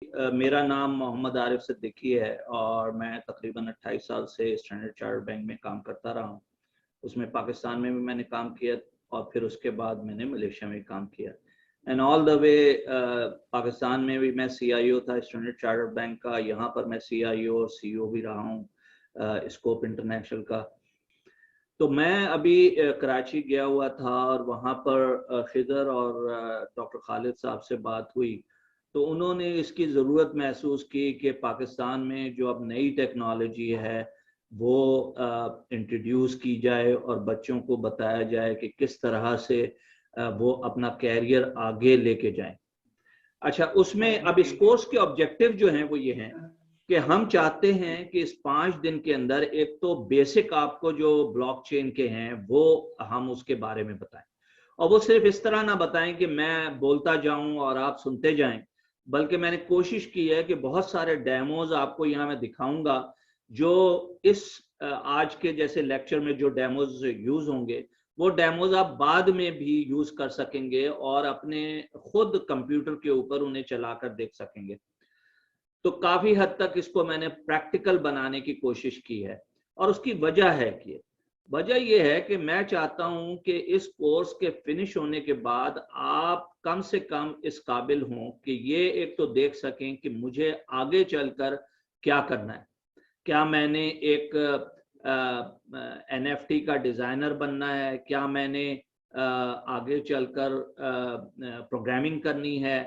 मेरा नाम मोहम्मद आरिफ सिद्दीकी है और मैं तकरीबन 28 साल से स्टैंडर्ड चार्टर्ड बैंक में काम करता रहा हूँ। उसमें पाकिस्तान में भी मैंने काम किया और फिर उसके बाद मैंने मलेशिया में काम किया and all the way Pakistan में भी मैं CIO था स्टैंडर्ड चार्टर्ड बैंक का। यहाँ पर मैं CIO और CEO भी रहा हूँ स्कोप इंटरनेशनल का। तो मैं अभी कराची गया हुआ था और वहाँ पर खिदर और डॉक्टर खालिद साहब से बात हुई तो उन्होंने इसकी ज़रूरत महसूस की कि पाकिस्तान में जो अब नई टेक्नोलॉजी है वो इंट्रोड्यूस की जाए और बच्चों को बताया जाए कि किस तरह से वो अपना कैरियर आगे लेके जाएं। अच्छा, उसमें अब इस कोर्स के ऑब्जेक्टिव जो हैं वो ये हैं कि हम चाहते हैं कि इस 5 दिन के अंदर एक तो बेसिक आपको जो ब्लॉकचेन के हैं वो हम उसके बारे में बताएं और वो सिर्फ इस तरह ना बताएं कि मैं बोलता जाऊं और आप सुनते जाएं, बल्कि मैंने कोशिश की है कि बहुत सारे डेमोज आपको यहाँ मैं दिखाऊंगा जो इस आज के जैसे लेक्चर में जो डेमोज यूज होंगे वो डेमोज आप बाद में भी यूज कर सकेंगे और अपने खुद कंप्यूटर के ऊपर उन्हें चलाकर देख सकेंगे। तो काफी हद तक इसको मैंने प्रैक्टिकल बनाने की कोशिश की है और उसकी वजह है कि वजह यह है कि मैं चाहता हूं कि इस कोर्स के फिनिश होने के बाद आप कम से कम इस काबिल हों कि ये एक तो देख सकें कि मुझे आगे चलकर क्या करना है। क्या मैंने एक NFT का डिजाइनर बनना है, क्या मैंने आगे चलकर प्रोग्रामिंग करनी है।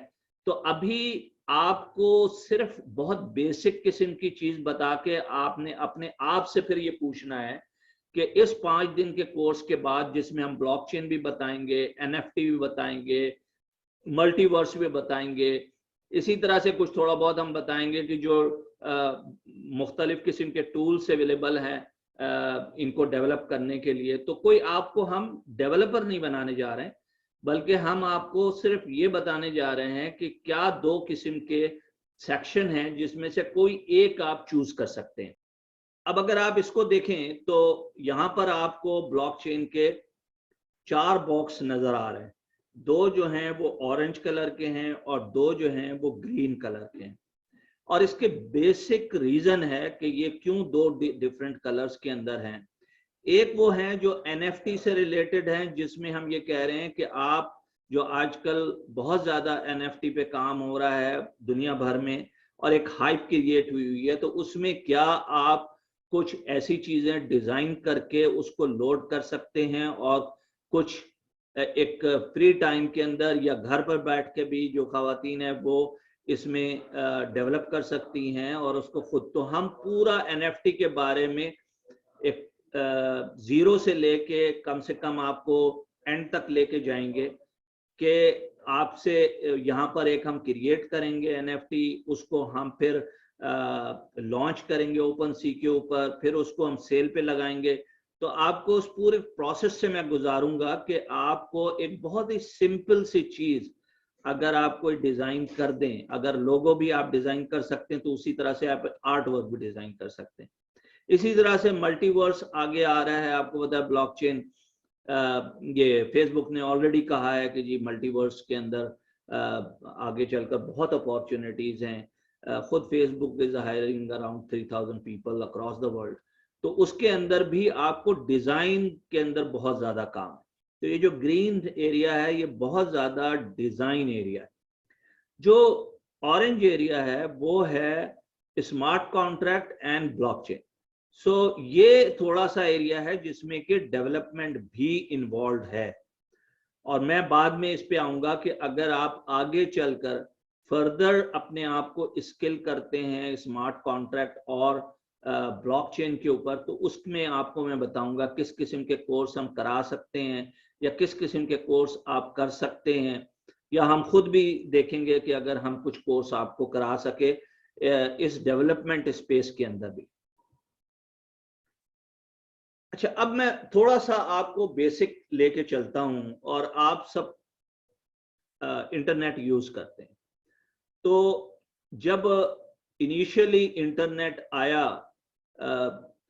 तो अभी आपको सिर्फ बहुत बेसिक किस्म की चीज बता के आपने अपने आप से फिर ये पूछना है कि इस 5 दिन के कोर्स के बाद जिसमें हम ब्लॉकचेन भी बताएंगे, NFT भी बताएंगे, मल्टीवर्स भी बताएंगे, इसी तरह से कुछ थोड़ा बहुत हम बताएंगे कि जो मुख्तलिफ किस्म के टूल्स अवेलेबल हैं इनको डेवलप करने के लिए। तो कोई आपको हम डेवलपर नहीं बनाने जा रहे हैं, बल्कि हम आपको सिर्फ ये बताने जा रहे हैं कि क्या 2 किस्म के सेक्शन हैं जिसमें से कोई एक आप चूज कर सकते हैं। अब अगर आप इसको देखें तो यहाँ पर आपको ब्लॉकचेन के 4 बॉक्स नजर आ रहे हैं। 2 जो हैं वो ऑरेंज कलर के हैं और 2 जो हैं वो ग्रीन कलर के हैं। और इसके बेसिक रीजन है कि ये क्यों 2 डिफरेंट कलर्स के अंदर हैं। एक वो है जो NFT से रिलेटेड है, जिसमें हम ये कह रहे हैं कि आप जो आजकल बहुत ज्यादा NFT पे काम हो रहा है दुनिया भर में और एक हाइप क्रिएट हुई है, तो उसमें क्या आप कुछ ऐसी चीजें डिजाइन करके उसको लोड कर सकते हैं और कुछ एक फ्री टाइम के अंदर या घर पर बैठ के भी जो खवातीन है वो इसमें डेवलप कर सकती हैं और उसको खुद। तो हम पूरा NFT के बारे में एक जीरो से लेके कम से कम आपको एंड तक लेके जाएंगे कि आपसे यहाँ पर एक हम क्रिएट करेंगे NFT, उसको हम फिर लॉन्च करेंगे ओपन सी के ऊपर, फिर उसको हम सेल पे लगाएंगे। तो आपको उस पूरे प्रोसेस से मैं गुजारूंगा कि आपको एक बहुत ही सिंपल सी चीज अगर आप कोई डिजाइन कर दें, अगर लोगो भी आप डिजाइन कर सकते हैं तो उसी तरह से आप आर्ट वर्क भी डिजाइन कर सकते हैं। इसी तरह से मल्टीवर्स आगे आ रहा है। आपको पता है ब्लॉकचेन, ये फेसबुक ने ऑलरेडी कहा है कि जी मल्टीवर्स के अंदर आगे चलकर बहुत अपॉर्चुनिटीज हैं। खुद Facebook is hiring around 3000 people across the world. तो उसके अंदर भी आपको डिजाइन के अंदर बहुत ज्यादा काम है। तो ये जो ग्रीन एरिया है ये बहुत ज्यादा डिजाइन एरिया है। जो ऑरेंज एरिया है वो है स्मार्ट कॉन्ट्रैक्ट एंड ब्लॉकचेन। सो ये थोड़ा सा एरिया है जिसमें कि डेवलपमेंट भी इन्वॉल्व है और मैं बाद में इस पे आऊंगा कि अगर आप आगे चलकर फर्दर अपने आप को स्किल करते हैं स्मार्ट कॉन्ट्रैक्ट और ब्लॉकचेन के ऊपर, तो उसमें आपको मैं बताऊंगा किस किस्म के कोर्स हम करा सकते हैं या किस किस्म के कोर्स आप कर सकते हैं, या हम खुद भी देखेंगे कि अगर हम कुछ कोर्स आपको करा सके इस डेवलपमेंट स्पेस के अंदर भी। अच्छा, अब मैं थोड़ा सा आपको बेसिक लेके चलता हूं और आप सब इंटरनेट यूज करते हैं। तो जब इनिशियली इंटरनेट आया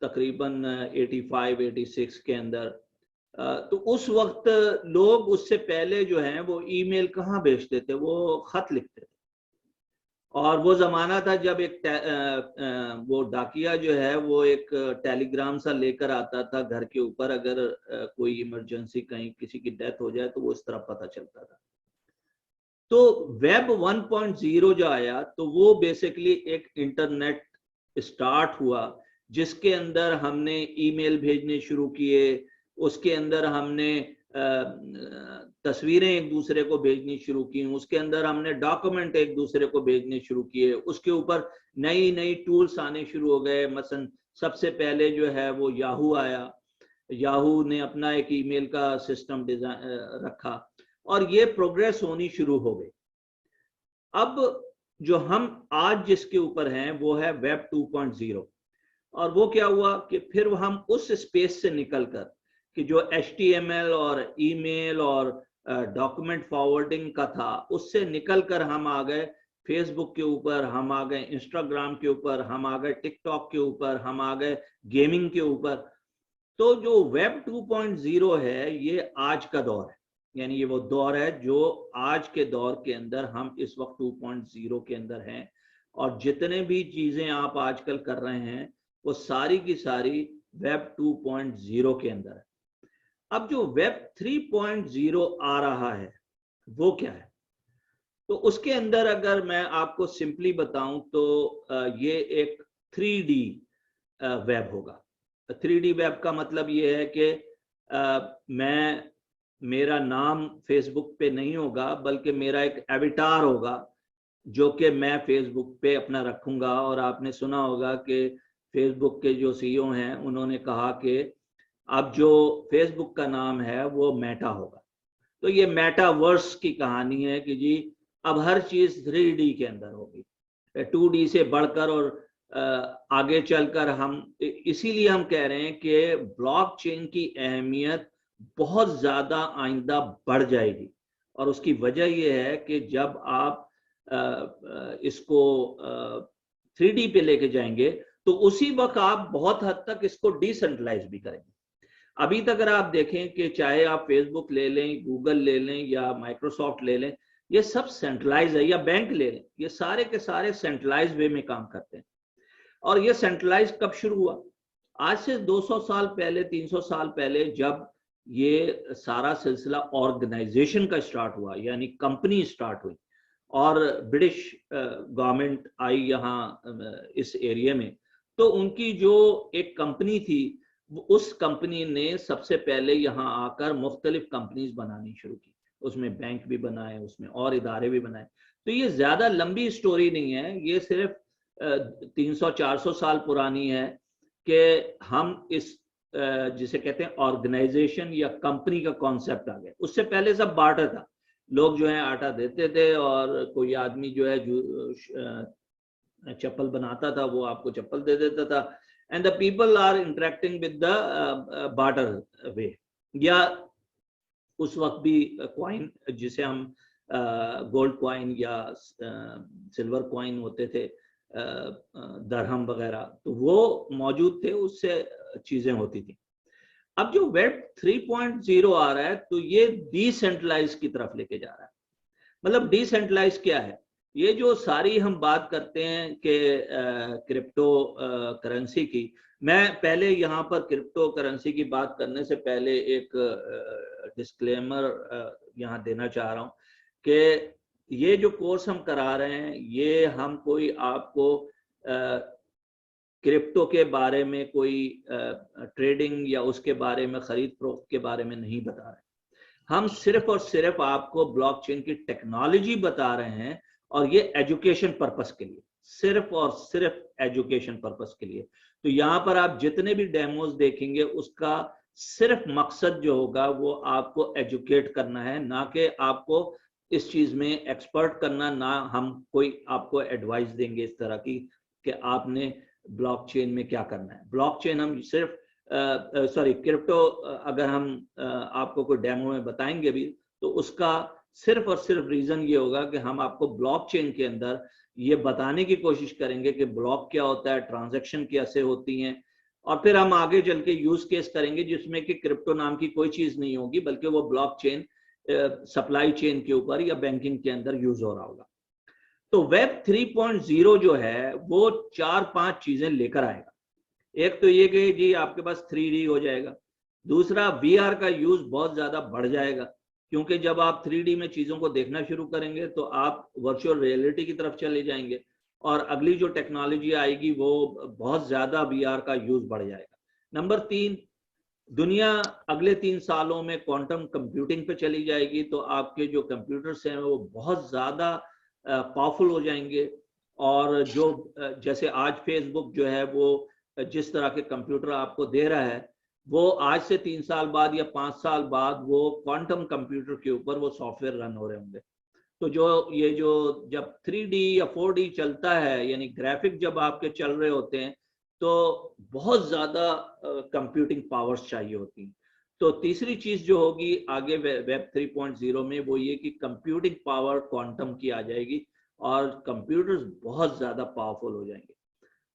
तकरीबन 85-86 के अंदर, तो उस वक्त लोग उससे पहले जो हैं वो ईमेल कहाँ भेजते थे, वो खत लिखते थे। और वो जमाना था जब एक वो डाकिया जो है वो एक टेलीग्राम सा लेकर आता था घर के ऊपर, अगर कोई इमरजेंसी कहीं किसी की डेथ हो जाए तो वो इस तरह पता चलता था। तो वेब 1.0 जो आया तो वो बेसिकली एक इंटरनेट स्टार्ट हुआ, जिसके अंदर हमने ईमेल भेजने शुरू किए, उसके अंदर हमने तस्वीरें एक दूसरे को भेजनी शुरू की, उसके अंदर हमने डॉक्यूमेंट एक दूसरे को भेजने शुरू किए, उसके ऊपर नई नई टूल्स आने शुरू हो गए। मसलन सबसे पहले जो है वो याहू आया, याहू ने अपना एक ईमेल का सिस्टम डिजाइन रखा और ये प्रोग्रेस होनी शुरू हो गई। अब जो हम आज जिसके ऊपर हैं वो है वेब 2.0। और वो क्या हुआ कि फिर हम उस स्पेस से निकलकर कि जो HTML और ईमेल और डॉक्यूमेंट फॉरवर्डिंग का था, उससे निकलकर हम आ गए फेसबुक के ऊपर, हम आ गए इंस्टाग्राम के ऊपर, हम आ गए टिकटॉक के ऊपर, हम आ गए गेमिंग के ऊपर। तो जो वेब 2.0 है ये आज का दौर है, यानी ये वो दौर है जो आज के दौर के अंदर हम इस वक्त 2.0 के अंदर हैं। और जितने भी चीजें आप आजकल कर रहे हैं वो सारी की सारी वेब 2.0 के अंदर है। अब जो वेब 3.0 आ रहा है वो क्या है, तो उसके अंदर अगर मैं आपको सिंपली बताऊं तो ये एक 3D वेब होगा। 3D वेब का मतलब ये है कि मेरा नाम फेसबुक पे नहीं होगा, बल्कि मेरा एक एविटार होगा जो कि मैं फेसबुक पे अपना रखूंगा। और आपने सुना होगा कि फेसबुक के जो CEO हैं उन्होंने कहा कि अब जो फेसबुक का नाम है वो मेटा होगा। तो ये मेटावर्स की कहानी है कि जी अब हर चीज 3D के अंदर होगी, 2D से बढ़कर। और आगे चलकर हम इसीलिए हम कह रहे हैं कि ब्लॉकचेन की अहमियत बहुत ज्यादा आइंदा बढ़ जाएगी। और उसकी वजह यह है कि जब आप इसको 3D पे लेके जाएंगे तो उसी वक्त आप बहुत हद तक इसको डिसेंट्रलाइज भी करेंगे। अभी तक अगर आप देखें कि चाहे आप फेसबुक ले लें, गूगल ले लें या माइक्रोसॉफ्ट ले लें, ये सब सेंट्रलाइज है, या बैंक ले लें, ये सारे के सारे सेंट्रलाइज वे में काम करते हैं। और ये सेंट्रलाइज कब शुरू हुआ? आज से 200 साल पहले, 300 साल पहले, जब ये सारा सिलसिला ऑर्गेनाइजेशन का स्टार्ट हुआ, यानी कंपनी स्टार्ट हुई और ब्रिटिश गवर्नमेंट आई यहाँ इस एरिया में, तो उनकी जो एक कंपनी थी, उस कंपनी ने सबसे पहले यहाँ आकर मुख्तलिफ कंपनीज बनानी शुरू की, उसमें बैंक भी बनाए, उसमें और इदारे भी बनाए। तो ये ज्यादा लंबी स्टोरी नहीं है, ये सिर्फ 300-400 साल पुरानी है कि हम इस जिसे कहते हैं ऑर्गेनाइजेशन या कंपनी का कॉन्सेप्ट आ गया। उससे पहले सब बार्टर था, लोग जो है आटा देते थे और कोई आदमी जो है चप्पल बनाता था वो आपको चप्पल दे देता था, and the people are interacting with the barter way. या उस वक्त भी क्वाइन, जिसे हम गोल्ड क्वाइन या सिल्वर क्वाइन होते थे, दरहम वगैरह, तो वो मौजूद थे, उससे चीजें होती थी। अब जो वेब 3.0 आ रहा है तो ये डिसेंट्रलाइज की तरफ लेके जा रहा है। मतलब डिसेंट्रलाइज क्या है? ये जो सारी हम बात करते हैं कि क्रिप्टो करेंसी की, मैं पहले यहाँ पर क्रिप्टो करेंसी की बात करने से पहले एक डिस्क्लेमर यहाँ देना चाह रहा हूँ कि ये जो कोर्स हम करा रहे हैं, ये हम कोई आपको क्रिप्टो के बारे में कोई ट्रेडिंग या उसके बारे में खरीद फरोख्त के बारे में नहीं बता रहे। हम सिर्फ और सिर्फ आपको ब्लॉकचेन की टेक्नोलॉजी बता रहे हैं, और ये एजुकेशन पर्पस के लिए, सिर्फ और सिर्फ एजुकेशन पर्पस के लिए। तो यहाँ पर आप जितने भी डेमोज देखेंगे उसका सिर्फ मकसद जो होगा वो आपको एजुकेट करना है, ना कि आपको इस चीज में एक्सपर्ट करना। ना हम कोई आपको एडवाइस देंगे इस तरह की कि आपने ब्लॉकचेन में क्या करना है। ब्लॉकचेन हम सिर्फ क्रिप्टो अगर हम आपको कोई डेमो में बताएंगे भी, तो उसका सिर्फ और सिर्फ रीजन ये होगा कि हम आपको ब्लॉकचेन के अंदर ये बताने की कोशिश करेंगे कि ब्लॉक क्या होता है, ट्रांजैक्शन कैसे होती हैं, और फिर हम आगे चल के यूज केस करेंगे जिसमें कि क्रिप्टो नाम की कोई चीज नहीं होगी, बल्कि वो ब्लॉकचेन सप्लाई चेन के ऊपर या बैंकिंग के अंदर यूज हो रहा होगा। तो वेब 3.0 जो है वो 4-5 चीजें लेकर आएगा। एक तो ये कि जी आपके पास 3D हो जाएगा, दूसरा VR का यूज बहुत ज्यादा बढ़ जाएगा, क्योंकि जब आप 3D में चीजों को देखना शुरू करेंगे तो आप वर्चुअल रियलिटी की तरफ चले जाएंगे, और अगली जो टेक्नोलॉजी आएगी वो बहुत ज्यादा VR का यूज बढ़ जाएगा। नंबर 3, दुनिया अगले 3 सालों में क्वांटम कंप्यूटिंग पे चली जाएगी, तो आपके जो कंप्यूटर्स हैं वो बहुत ज्यादा पावरफुल हो जाएंगे, और जो जैसे आज फेसबुक जो है वो जिस तरह के कंप्यूटर आपको दे रहा है, वो आज से 3 साल बाद या 5 साल बाद वो क्वांटम कंप्यूटर के ऊपर वो सॉफ्टवेयर रन हो रहे होंगे। तो जो जब 3D या 4D चलता है, यानी ग्राफिक जब आपके चल रहे होते हैं, तो बहुत ज्यादा कंप्यूटिंग पावर्स चाहिए होती हैं। तो तीसरी चीज जो होगी आगे वेब 3.0 में, वो ये कि कंप्यूटिंग पावर क्वांटम की आ जाएगी और कंप्यूटर्स बहुत ज्यादा पावरफुल हो जाएंगे।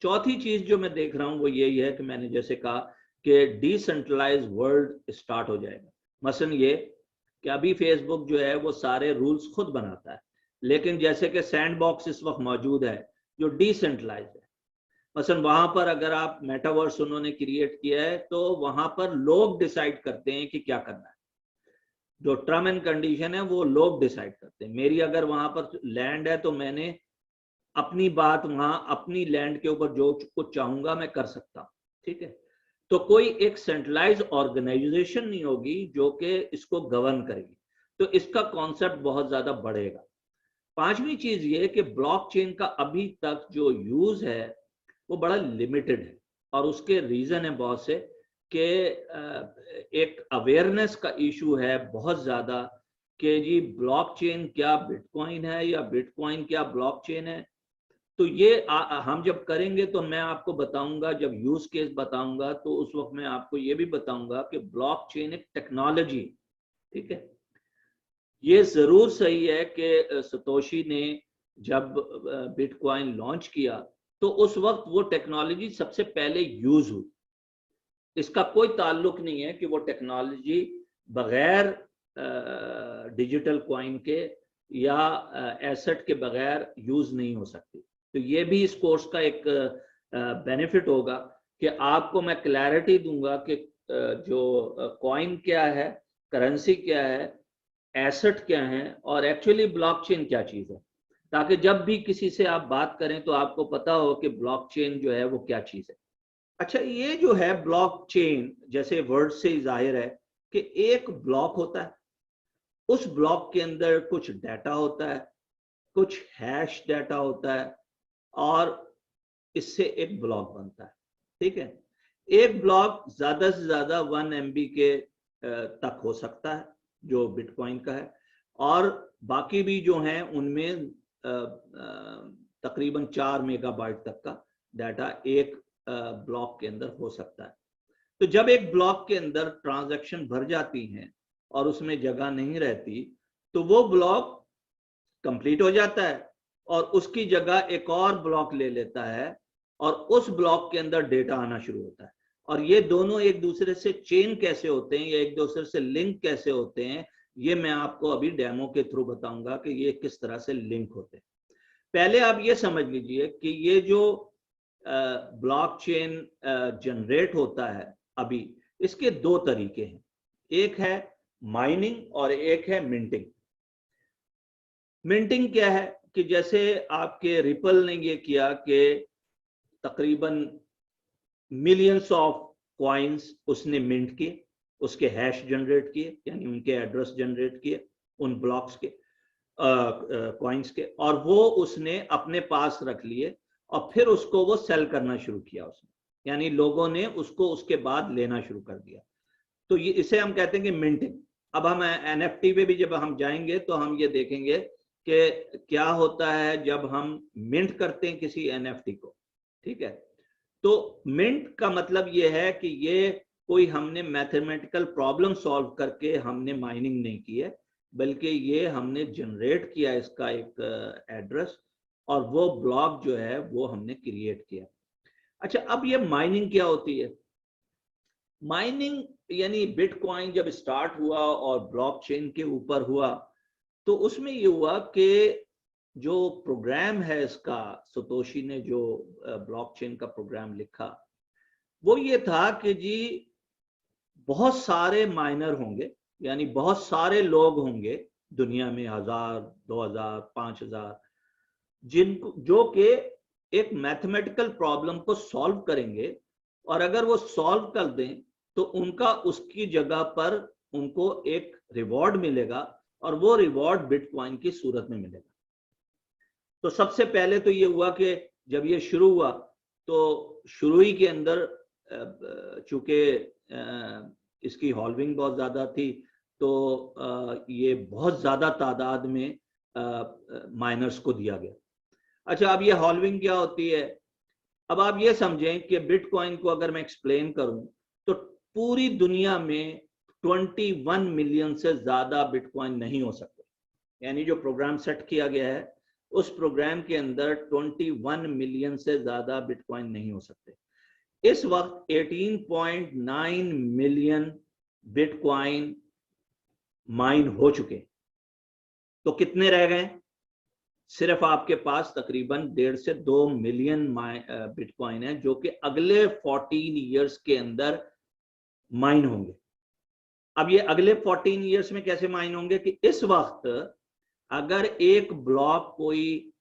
चौथी चीज जो मैं देख रहा हूँ वो यही है कि मैंने जैसे कहा कि डिसेंट्रलाइज वर्ल्ड स्टार्ट हो जाएगा। मसलन ये कि अभी फेसबुक जो है वो सारे रूल्स खुद बनाता है, लेकिन जैसे कि सैंडबॉक्स इस वक्त मौजूद है जो डिसेंट्रलाइज है। मसलन वहां पर अगर आप मेटावर्स उन्होंने क्रिएट किया है, तो वहां पर लोग डिसाइड करते हैं कि क्या करना है। जो टर्म एंड कंडीशन है वो लोग डिसाइड करते हैं। मेरी अगर वहां पर लैंड है तो मैंने अपनी बात वहां अपनी लैंड के ऊपर जो कुछ चाहूंगा मैं कर सकता हूँ, ठीक है। तो कोई एक सेंट्रलाइज ऑर्गेनाइजेशन नहीं होगी जो कि इसको गवर्न करेगी, तो इसका कॉन्सेप्ट बहुत ज्यादा बढ़ेगा। पांचवी चीज ये कि ब्लॉकचेन का अभी तक जो यूज है वो बड़ा लिमिटेड है, और उसके रीजन है बहुत से कि एक अवेयरनेस का इशू है बहुत ज्यादा कि जी ब्लॉकचेन क्या बिटकॉइन है या बिटकॉइन क्या ब्लॉकचेन है। तो ये हम जब करेंगे तो मैं आपको बताऊंगा, जब यूज केस बताऊंगा तो उस वक्त मैं आपको ये भी बताऊंगा कि ब्लॉकचेन एक टेक्नोलॉजी, ठीक है। ये जरूर सही है कि सतोशी ने जब बिटकॉइन लॉन्च किया तो उस वक्त वो टेक्नोलॉजी सबसे पहले यूज हुई। इसका कोई ताल्लुक नहीं है कि वो टेक्नोलॉजी बगैर डिजिटल कॉइन के या एसेट के बगैर यूज नहीं हो सकती। तो ये भी इस कोर्स का एक बेनिफिट होगा कि आपको मैं क्लैरिटी दूंगा कि जो कॉइन क्या है, करेंसी क्या है, एसेट क्या है, और एक्चुअली ब्लॉकचेन क्या चीज है, ताकि जब भी किसी से आप बात करें तो आपको पता हो कि ब्लॉकचेन जो है वो क्या चीज है। अच्छा, ये जो है ब्लॉकचेन, जैसे वर्ड से ही जाहिर है कि एक ब्लॉक होता है, उस ब्लॉक के अंदर कुछ डाटा होता है, कुछ हैश डाटा होता है, और इससे एक ब्लॉक बनता है, ठीक है। एक ब्लॉक ज्यादा से ज्यादा 1 MB के तक हो सकता है जो बिटकॉइन का है, और बाकी भी जो हैं उनमें तकरीबन 4 मेगाबाइट तक का डाटा एक ब्लॉक के अंदर हो सकता है। तो जब एक ब्लॉक के अंदर ट्रांजैक्शन भर जाती हैं और उसमें जगह नहीं रहती, तो वो ब्लॉक कंप्लीट हो जाता है और उसकी जगह एक और ब्लॉक ले लेता है, और उस ब्लॉक के अंदर डेटा आना शुरू होता है। और ये दोनों एक दूसरे से चेन कैसे होते हैं या एक दूसरे से लिंक कैसे होते हैं, ये मैं आपको अभी डेमो के थ्रू बताऊंगा कि ये किस तरह से लिंक होते हैं। पहले आप ये समझ लीजिए कि ये जो ब्लॉकचेन जनरेट होता है अभी, इसके दो तरीके हैं, एक है माइनिंग और एक है मिंटिंग। मिंटिंग क्या है कि जैसे आपके रिपल ने ये किया कि तकरीबन मिलियंस ऑफ कॉइन्स उसने मिंट किए, उसके हैश जनरेट किए, यानी उनके एड्रेस जनरेट किए उन ब्लॉक्स के कॉइन्स के, और वो उसने अपने पास रख लिए और फिर उसको वो सेल करना शुरू किया उसने, यानी लोगों ने उसको उसके बाद लेना शुरू कर दिया। तो ये इसे हम कहते हैं कि मिंटिंग। अब हम NFT पे भी जब हम जाएंगे तो हम ये देखेंगे कि क्या होता है जब हम मिंट करते हैं किसी NFT को, ठीक है। तो मिंट का मतलब ये है कि ये कोई हमने मैथमेटिकल प्रॉब्लम सॉल्व करके हमने माइनिंग नहीं की है, बल्कि ये हमने जनरेट किया इसका एक एड्रेस, और वो ब्लॉक जो है वो हमने क्रिएट किया। अच्छा, अब ये माइनिंग क्या होती है? माइनिंग यानी बिटकॉइन जब स्टार्ट हुआ और ब्लॉकचेन के ऊपर हुआ, तो उसमें ये हुआ कि जो प्रोग्राम है इसका, सतोशी ने जो ब्लॉकचेन का प्रोग्राम लिखा, वो ये था कि जी बहुत सारे माइनर होंगे, यानी बहुत सारे लोग होंगे दुनिया में, 1000, 2000, 5000, जिनको जो कि एक मैथमेटिकल प्रॉब्लम को सॉल्व करेंगे, और अगर वो सॉल्व कर दें तो उनका उसकी जगह पर उनको एक रिवॉर्ड मिलेगा, और वो रिवॉर्ड बिटकॉइन की सूरत में मिलेगा। तो सबसे पहले तो ये हुआ कि जब ये शुरू हुआ तो शुरू ही के अंदर चूंकि इसकी हॉल्विंग बहुत ज्यादा थी, तो ये बहुत ज्यादा तादाद में माइनर्स को दिया गया। अच्छा, अब ये हॉल्विंग क्या होती है? अब आप ये समझें कि बिटकॉइन को अगर मैं एक्सप्लेन करूं तो पूरी दुनिया में 21 मिलियन से ज्यादा बिटकॉइन नहीं हो सकते। यानी जो प्रोग्राम सेट किया गया है उस प्रोग्राम के अंदर 21 मिलियन से ज्यादा बिटकॉइन नहीं हो सकते। इस वक्त 18.9 मिलियन बिटकॉइन माइन हो चुके। तो कितने रह गए? सिर्फ आपके पास तकरीबन 1.5 से 2 मिलियन बिटकॉइन है जो कि अगले 14 इयर्स के अंदर माइन होंगे। अब ये अगले 14 इयर्स में कैसे माइन होंगे कि इस वक्त अगर एक ब्लॉक कोई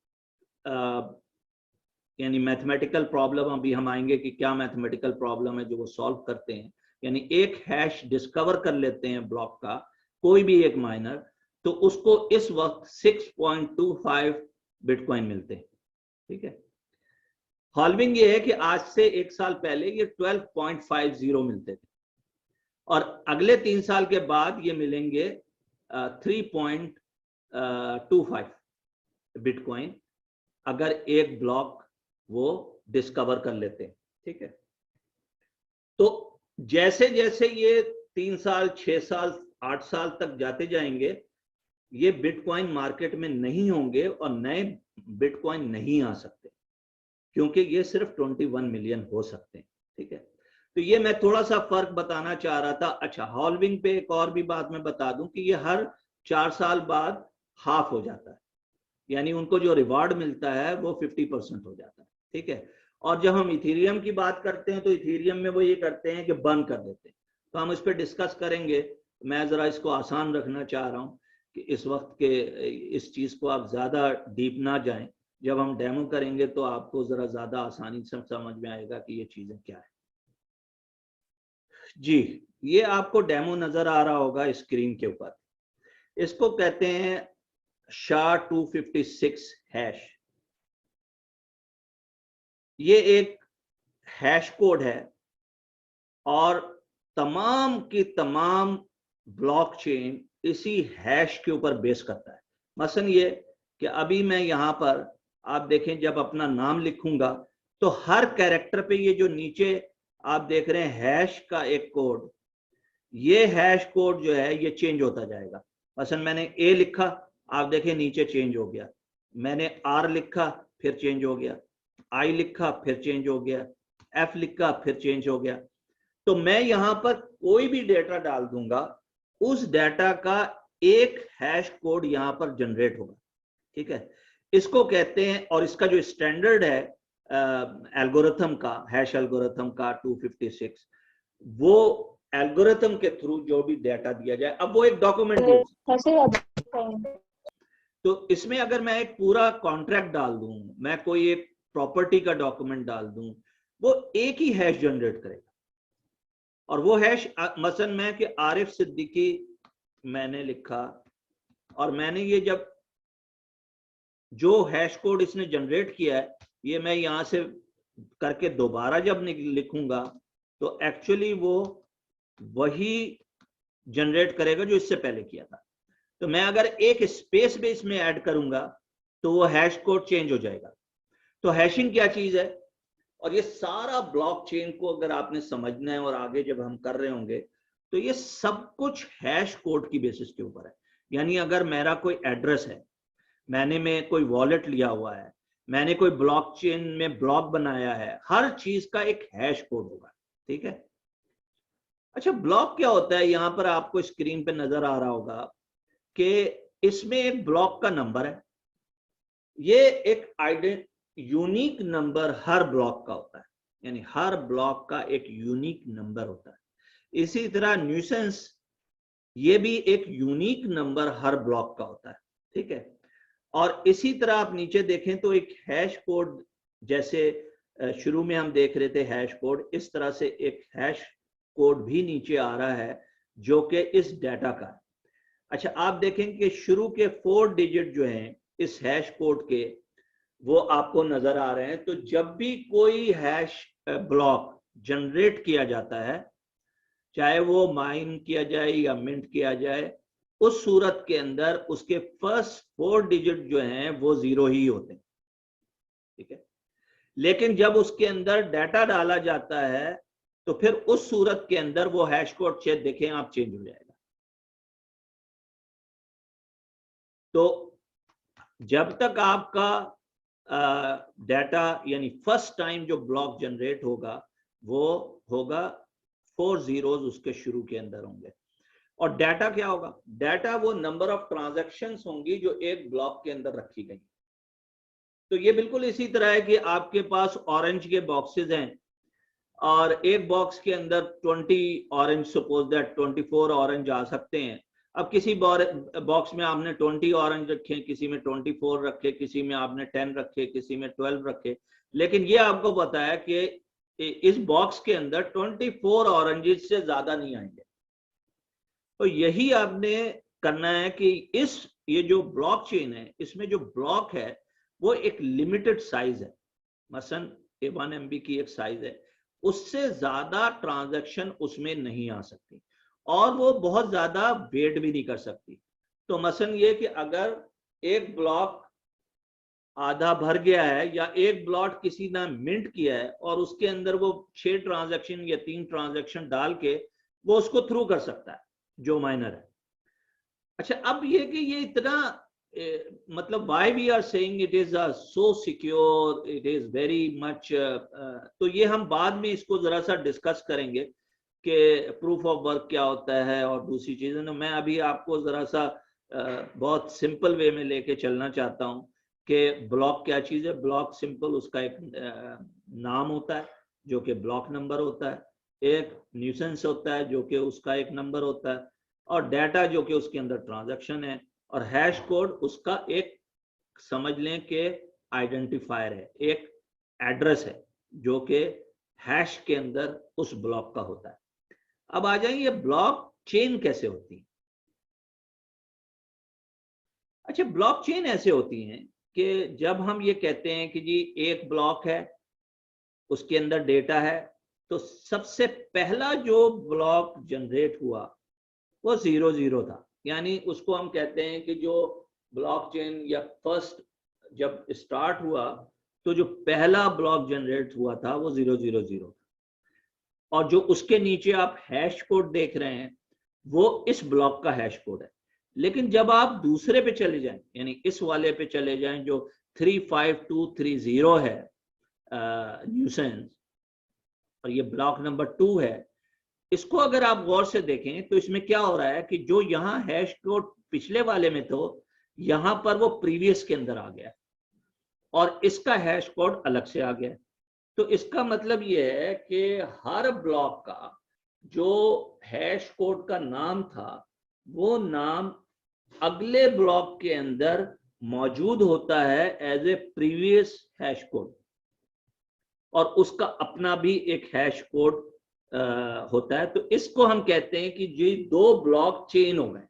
यानी मैथमेटिकल प्रॉब्लम, अभी हम आएंगे कि क्या मैथमेटिकल प्रॉब्लम है जो वो सॉल्व करते हैं, यानी एक हैश डिस्कवर कर लेते हैं ब्लॉक का कोई भी एक माइनर, तो उसको इस वक्त 6.25 बिटकॉइन मिलते हैं। ठीक है। हॉल्विंग ये है कि आज से 1 साल पहले ये 12.50 मिलते थे, और अगले 3 साल के बाद ये मिलेंगे 3.25 बिटकॉइन अगर एक ब्लॉक वो डिस्कवर कर लेते हैं। ठीक है। तो जैसे जैसे ये 3 साल, 6 साल, 8 साल तक जाते जाएंगे, ये बिटकॉइन मार्केट में नहीं होंगे और नए बिटकॉइन नहीं आ सकते, क्योंकि ये सिर्फ 21 मिलियन हो सकते हैं। ठीक है। तो ये मैं थोड़ा सा फर्क बताना चाह रहा था। अच्छा, हॉल्विंग पे एक और भी बात मैं बता दूं कि ये हर 4 साल बाद हाफ हो जाता है, यानी उनको जो रिवार्ड मिलता है वो 50% हो जाता है। ठीक है। और जब हम इथेरियम की बात करते हैं तो इथेरियम में वो ये करते हैं कि बंद कर देते हैं। तो हम इस पर डिस्कस करेंगे। मैं जरा इसको आसान रखना चाह रहा हूँ कि इस वक्त के इस चीज को आप ज्यादा डीप ना जाएं। जब हम डेमो करेंगे तो आपको जरा ज्यादा आसानी से समझ में आएगा कि ये चीजें क्या है। जी, ये आपको डेमो नजर आ रहा होगा स्क्रीन के ऊपर। इसको कहते हैं SHA-256 हैश। ये एक हैश कोड है और तमाम की तमाम ब्लॉकचेन इसी हैश के ऊपर बेस करता है। मसलन ये कि अभी मैं यहां पर आप देखें, जब अपना नाम लिखूंगा तो हर कैरेक्टर पे ये जो नीचे आप देख रहे हैं हैश का एक कोड, ये हैश कोड जो है ये चेंज होता जाएगा। मसलन मैंने ए लिखा, आप देखें नीचे चेंज हो गया। मैंने आर लिखा, फिर चेंज हो गया। आई लिखा, फिर चेंज हो गया। एफ लिखा, फिर चेंज हो गया। तो मैं यहां पर कोई भी डेटा डाल दूंगा, उस डेटा का एक हैश कोड यहां पर जनरेट होगा। ठीक है। इसको कहते हैं, और इसका जो स्टैंडर्ड है एल्गोरिथम का, हैश एल्गोरिथम का 256, वो एल्गोरिथम के थ्रू जो भी डेटा दिया जाए, अब वो एक डॉक्यूमेंट, तो इसमें अगर मैं एक पूरा कॉन्ट्रैक्ट डाल दूं, मैं कोई एक प्रॉपर्टी का डॉक्यूमेंट डाल दूं, वो एक ही हैश जनरेट करेगा। और वो हैश मसलन मैं कि आरिफ सिद्दीकी मैंने लिखा, और मैंने ये जब जो हैश कोड इसने जनरेट किया है, ये मैं यहां से करके दोबारा जब लिखूंगा तो एक्चुअली वो वही जनरेट करेगा जो इससे पहले किया था। तो मैं अगर एक स्पेस भी इसमें ऐड करूंगा तो वो हैश कोड चेंज हो जाएगा। तो हैशिंग क्या चीज है, और ये सारा ब्लॉकचेन को अगर आपने समझना है और आगे जब हम कर रहे होंगे, तो ये सब कुछ हैश कोड की बेसिस के ऊपर है। यानी अगर मेरा कोई एड्रेस है, मैंने में कोई वॉलेट लिया हुआ है, मैंने कोई ब्लॉकचेन में ब्लॉक बनाया है, हर चीज का एक हैश कोड होगा। ठीक है। अच्छा, ब्लॉक क्या होता है? यहां पर आपको स्क्रीन पे नजर आ रहा होगा कि इसमें एक ब्लॉक का नंबर है, ये एक यूनिक नंबर हर ब्लॉक का होता है, यानी हर ब्लॉक का एक यूनिक नंबर होता है। इसी तरह न्यूसेंस, ये भी एक यूनिक नंबर हर ब्लॉक का होता है, ठीक है। और इसी तरह आप नीचे देखें तो एक हैश कोड, जैसे शुरू में हम देख रहे थे हैश कोड, इस तरह से एक हैश कोड भी नीचे आ रहा है जो कि इस डाटा का। अच्छा, आप देखें कि शुरू के 4 डिजिट जो हैं इस हैश कोड के, वो आपको नजर आ रहे हैं। तो जब भी कोई हैश ब्लॉक जनरेट किया जाता है, चाहे वो माइन किया जाए या मिंट किया जाए, उस सूरत के अंदर उसके फर्स्ट 4 डिजिट जो हैं वो 0 ही होते हैं, ठीक है। लेकिन जब उसके अंदर डाटा डाला जाता है तो फिर उस सूरत के अंदर वो हैश कोड देखें आप चेंज हो जाएगा। तो जब तक आपका डाटा यानी फर्स्ट टाइम जो ब्लॉक जनरेट होगा वो होगा 4 जीरोस उसके शुरू के अंदर होंगे। और डाटा क्या होगा? डाटा वो नंबर ऑफ ट्रांजैक्शंस होंगी जो एक ब्लॉक के अंदर रखी गई। तो ये बिल्कुल इसी तरह है कि आपके पास ऑरेंज के बॉक्सेस हैं और एक बॉक्स के अंदर 20 ऑरेंज, सपोज दैट 24 ऑरेंज आ सकते हैं। अब किसी बॉक्स में आपने 20 ऑरेंज रखे, किसी में 24 रखे, किसी में आपने 10 रखे, किसी में 12 रखे, लेकिन ये आपको पता है कि इस बॉक्स के अंदर 24 ऑरेंजेस से ज्यादा नहीं आएंगे। तो यही आपने करना है कि ये जो ब्लॉकचेन है, इसमें जो ब्लॉक है वो एक लिमिटेड साइज है, मसलन 1 MB की एक साइज है, उससे ज्यादा ट्रांजैक्शन उसमें नहीं आ सकती और वो बहुत ज्यादा वेट भी नहीं कर सकती। तो मसलन ये कि अगर एक ब्लॉक आधा भर गया है या एक ब्लॉक किसी ने मिंट किया है और उसके अंदर वो 6 ट्रांजैक्शन या 3 ट्रांजैक्शन डाल के वो उसको थ्रू कर सकता है जो माइनर है। अच्छा, अब ये कि ये इतना मतलब why we are saying it is so secure, it is very much, तो ये हम बाद में इसको जरा सा डिस्कस करेंगे कि प्रूफ ऑफ वर्क क्या होता है और दूसरी चीजें। तो मैं अभी आपको जरा सा बहुत सिंपल वे में लेके चलना चाहता हूँ कि ब्लॉक क्या चीज है। ब्लॉक सिंपल उसका एक नाम होता है जो कि ब्लॉक नंबर होता है, एक न्यूसेंस होता है जो कि उसका एक नंबर होता है, और डाटा जो कि उसके अंदर ट्रांजैक्शन है, और हैश कोड उसका एक समझ लें कि आइडेंटिफायर है, एक एड्रेस है जो कि हैश के अंदर उस ब्लॉक का होता है। अब आ जाएंगे ब्लॉक चेन कैसे होती है। अच्छा, ब्लॉक चेन ऐसे होती हैं कि जब हम ये कहते हैं कि जी एक ब्लॉक है, उसके अंदर डेटा है, तो सबसे पहला जो ब्लॉक जनरेट हुआ वो 00 था, यानी उसको हम कहते हैं कि जो ब्लॉकचेन या फर्स्ट जब स्टार्ट हुआ तो जो पहला ब्लॉक जनरेट हुआ था वो 000 था, और जो उसके नीचे आप हैश कोड देख रहे हैं वो इस ब्लॉक का हैश कोड है। लेकिन जब आप दूसरे पे चले जाएं, यानी इस वाले पे चले जाएं जो 35230 है न्यूसेंस, और ये ब्लॉक नंबर 2 है, इसको अगर आप गौर से देखें तो इसमें क्या हो रहा है कि जो यहाँ हैश कोड पिछले वाले में तो यहां पर वो प्रीवियस के अंदर आ गया और इसका हैश कोड अलग से आ गया। तो इसका मतलब ये है कि हर ब्लॉक का जो हैश कोड का नाम था वो नाम अगले ब्लॉक के अंदर मौजूद होता है as a previous hash code, और उसका अपना भी एक हैश कोड होता है। तो इसको हम कहते हैं कि ये 2 ब्लॉक चेन हो गए।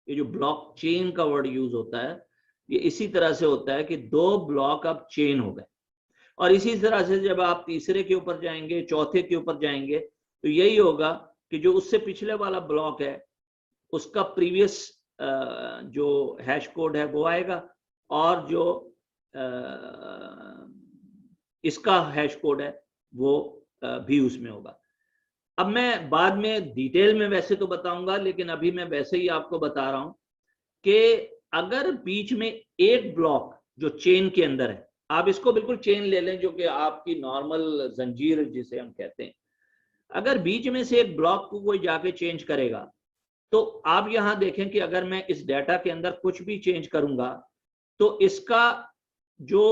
ये जो ब्लॉक चेन का वर्ड यूज होता है ये इसी तरह से होता है कि 2 ब्लॉक अब चेन हो गए। और इसी तरह से जब आप तीसरे के ऊपर जाएंगे, चौथे के ऊपर जाएंगे, तो यही होगा कि जो उससे पिछले वाला ब्लॉक है उसका प्रीवियस जो हैश कोड है वो आएगा, और जो इसका हैश कोड है वो भी उसमें होगा। अब मैं बाद में डिटेल में वैसे तो बताऊंगा, लेकिन अभी मैं वैसे ही आपको बता रहा हूं कि अगर बीच में एक ब्लॉक जो चेन के अंदर है, आप इसको बिल्कुल चेन ले लें जो कि आपकी नॉर्मल जंजीर जिसे हम कहते हैं, अगर बीच में से एक ब्लॉक को कोई जाके चेंज करेगा तो आप यहां देखें कि अगर मैं इस डाटा के अंदर कुछ भी चेंज करूंगा तो इसका जो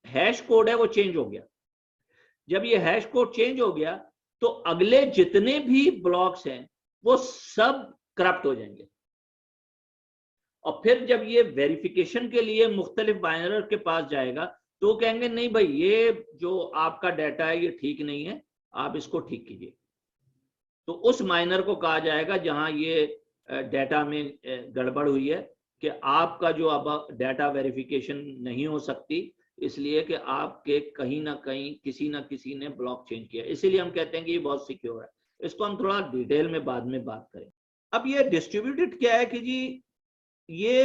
हैश कोड है वो चेंज हो गया। जब ये हैश कोड चेंज हो गया तो अगले जितने भी ब्लॉक्स हैं वो सब करप्ट हो जाएंगे। और फिर जब ये वेरिफिकेशन के लिए मुख्तलिफ बाइनर के पास जाएगा तो कहेंगे नहीं भाई, ये जो आपका डाटा है ये ठीक नहीं है, आप इसको ठीक कीजिए। तो उस माइनर को कहा जाएगा जहां ये डाटा में गड़बड़ हुई है कि आपका जो अब डाटा वेरिफिकेशन नहीं हो सकती, इसलिए कि आपके कहीं ना कहीं किसी ना किसी ने ब्लॉक चेंज किया। इसीलिए हम कहते हैं कि ये बहुत सिक्योर है। इसको हम थोड़ा डिटेल में बाद में बात करें। अब ये डिस्ट्रीब्यूटेड क्या है कि जी, ये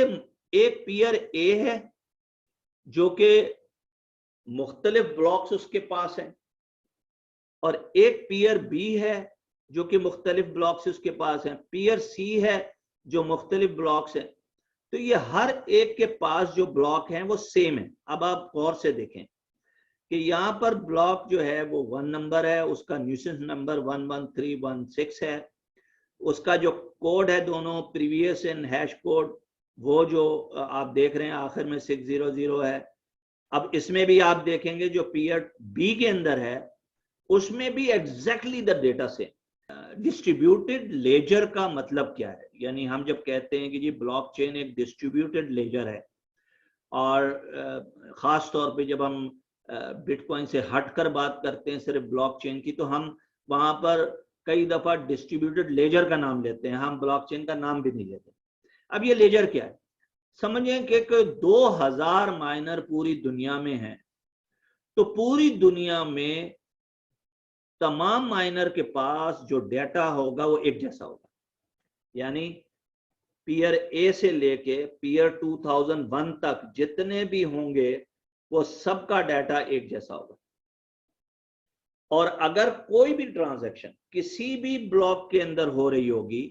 एक पीयर ए है जो कि मुख्तलिफ ब्लॉक्स उसके पास हैं, और एक पीयर बी है जो कि मुख्तलिफ ब्लॉक्स उसके पास हैं, पीयर सी है जो मुख्तलिफ ब्लॉक्स हैं। तो ये हर एक के पास जो ब्लॉक हैं वो सेम है। अब आप गौर से देखें कि यहाँ पर ब्लॉक जो है वो 1 नंबर है, उसका न्यूसेंस नंबर 11316 है, उसका जो कोड है दोनों प्रीवियस एंड हैश कोड वो जो आप देख रहे हैं आखिर में 600 है। अब इसमें भी आप देखेंगे जो पीयर बी के अंदर है उसमें भी एग्जैक्टली द डेटा से। डिस्ट्रीब्यूटेड लेजर का मतलब क्या है? यानी हम जब कहते हैं कि जी ब्लॉकचेन एक डिस्ट्रीब्यूटेड लेजर है, और खास तौर पे जब हम बिटकॉइन से हटकर बात करते हैं सिर्फ ब्लॉकचेन की, तो हम वहां पर कई दफा डिस्ट्रीब्यूटेड लेजर का नाम लेते हैं, हम ब्लॉकचेन का नाम भी नहीं लेते। अब ये लेजर क्या है? समझें कि 2000 माइनर पूरी दुनिया में हैं, तो पूरी दुनिया में तमाम माइनर के पास जो डेटा होगा वो एक जैसा होगा। यानी पीयर ए से लेके पीयर 2001 तक जितने भी होंगे वो सबका डाटा एक जैसा होगा। और अगर कोई भी ट्रांजैक्शन किसी भी ब्लॉक के अंदर हो रही होगी,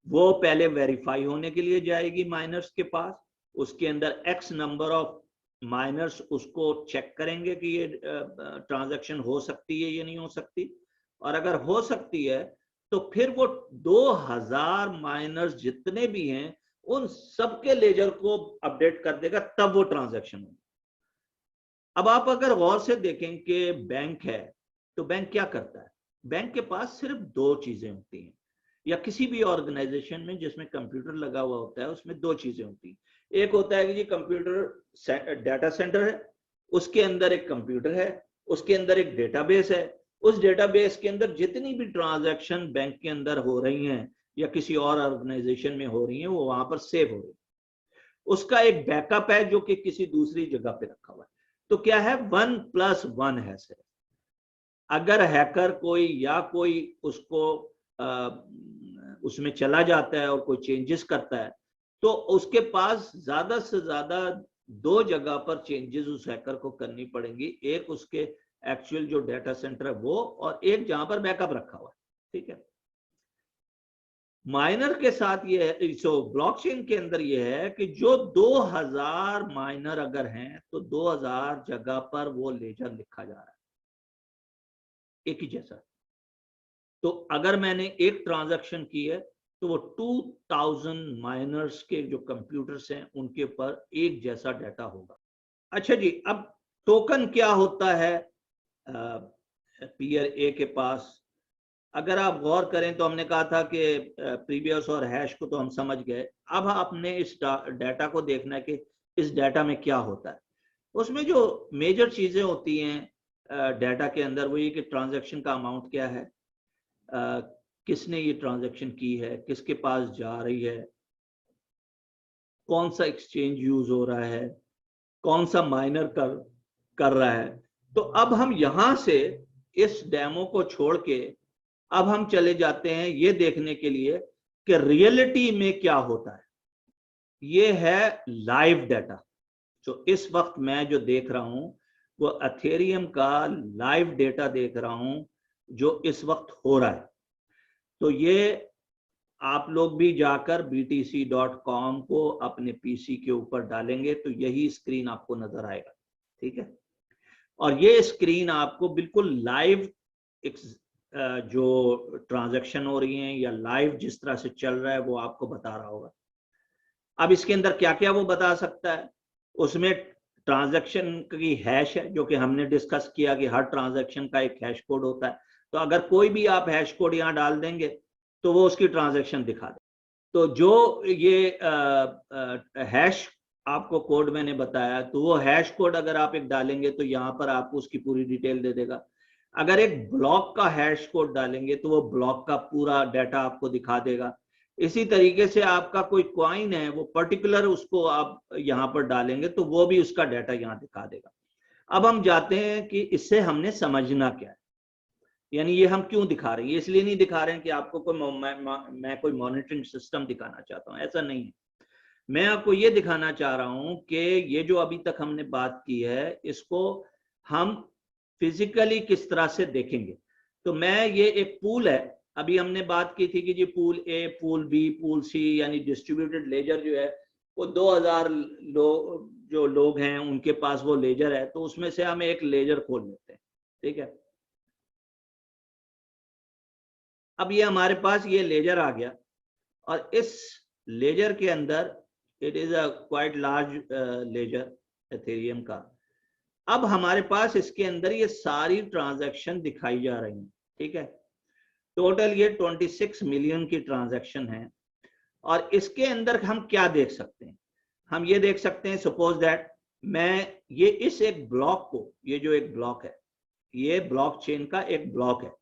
वो पहले वेरीफाई होने के लिए जाएगी माइनर्स के पास, उसके अंदर एक्स नंबर ऑफ माइनर्स उसको चेक करेंगे कि ये ट्रांजैक्शन हो सकती है या नहीं हो सकती, और अगर हो सकती है तो फिर वो 2000 माइनर्स जितने भी हैं उन सबके लेजर को अपडेट कर देगा, तब वो ट्रांजैक्शन होगी। अब आप अगर गौर से देखें कि बैंक है, तो बैंक क्या करता है? बैंक के पास सिर्फ 2 चीजें होती हैं, या किसी भी ऑर्गेनाइजेशन में जिसमें कंप्यूटर लगा हुआ होता है उसमें 2 चीजें होती हैं। एक होता है कि जी कंप्यूटर डाटा सेंटर है, उसके अंदर एक कंप्यूटर है, उसके अंदर एक डेटाबेस है, उस डेटाबेस के अंदर जितनी भी ट्रांजैक्शन बैंक के अंदर हो रही हैं या किसी और ऑर्गेनाइजेशन में हो रही हैं वो वहां पर सेव हो रही है। उसका एक बैकअप है जो कि किसी दूसरी जगह पे रखा हुआ है। तो क्या है? 1+1 है सिर्फ। अगर हैकर कोई या कोई उसको उसमें चला जाता है और कोई चेंजेस करता है, तो उसके पास ज्यादा से ज्यादा 2 जगह पर चेंजेस उस हैकर को करनी पड़ेंगी, एक उसके एक्चुअल जो डाटा सेंटर है वो, और एक जहां पर बैकअप रखा हुआ है। ठीक है। माइनर के साथ ये है, सो ब्लॉकचेन के अंदर ये है कि जो 2000 माइनर अगर हैं तो 2000 जगह पर वो लेजर लिखा जा रहा है एक ही जैसा। तो अगर मैंने एक ट्रांजैक्शन की है तो वो 2000 माइनर्स के जो कंप्यूटर्स हैं उनके ऊपर एक जैसा डाटा होगा। अच्छा जी, अब टोकन क्या होता है पीयर ए के पास? अगर आप गौर करें तो हमने कहा था कि प्रीवियस और हैश को तो हम समझ गए। अब आपने इस डाटा को देखना है कि इस डाटा में क्या होता है। उसमें जो मेजर चीजें होती हैं डाटा के अंदर वो ये कि ट्रांजैक्शन का अमाउंट क्या है, किसने ये ट्रांजैक्शन की है, किसके पास जा रही है, कौन सा एक्सचेंज यूज हो रहा है, कौन सा माइनर कर रहा है। तो अब हम यहां से इस डेमो को छोड़ के अब हम चले जाते हैं ये देखने के लिए कि रियलिटी में क्या होता है। ये है लाइव डाटा। जो इस वक्त मैं जो देख रहा हूं वो एथेरियम का लाइव डेटा देख रहा हूं जो इस वक्त हो रहा है। तो ये आप लोग भी जाकर btc.com को अपने पीसी के ऊपर डालेंगे तो यही स्क्रीन आपको नजर आएगा। ठीक है। और ये स्क्रीन आपको बिल्कुल लाइव जो ट्रांजैक्शन हो रही हैं या लाइव जिस तरह से चल रहा है वो आपको बता रहा होगा। अब इसके अंदर क्या क्या वो बता सकता है? उसमें ट्रांजैक्शन की हैश है, जो कि हमने डिस्कस किया कि हर ट्रांजैक्शन का एक हैश कोड होता है। तो अगर कोई भी आप हैश कोड यहाँ डाल देंगे तो वो उसकी ट्रांजैक्शन दिखा दे। तो जो ये हैश आपको कोड मैंने बताया, तो वो हैश कोड अगर आप एक डालेंगे तो यहाँ पर आपको उसकी पूरी डिटेल दे देगा। अगर एक ब्लॉक का हैश कोड डालेंगे तो वो ब्लॉक का पूरा डाटा आपको दिखा देगा। इसी तरीके से आपका कोई कॉइन है, वो पर्टिकुलर उसको आप यहाँ पर डालेंगे तो वो भी उसका डाटा यहाँ दिखा देगा। अब हम जाते हैं कि इससे हमने समझना क्या है, यानी ये हम क्यों दिखा रहे हैं। इसलिए नहीं दिखा रहे हैं कि आपको कोई मैं कोई मॉनिटरिंग सिस्टम दिखाना चाहता हूँ, ऐसा नहीं है। मैं आपको ये दिखाना चाह रहा हूं कि ये जो अभी तक हमने बात की है, इसको हम फिजिकली किस तरह से देखेंगे। तो मैं ये एक पूल है, अभी हमने बात की थी कि जी pool A, pool B, pool C, यानी डिस्ट्रीब्यूटेड लेजर जो है वो 2000 जो लोग हैं उनके पास वो लेजर है। तो उसमें से हम एक लेजर खोल लेते हैं, ठीक है। अब ये हमारे पास ये लेजर आ गया और इस लेजर के अंदर it is a quite large ledger Ethereum का। अब हमारे पास इसके अंदर ये सारी ट्रांजैक्शन दिखाई जा रही हैं, ठीक है। टोटल ये 26 मिलियन की ट्रांजैक्शन है। और इसके अंदर हम क्या देख सकते हैं, हम ये देख सकते हैं, सपोज दैट मैं ये इस एक ब्लॉक को, ये जो एक ब्लॉक है, ये ब्लॉकचेन का एक ब्लॉक है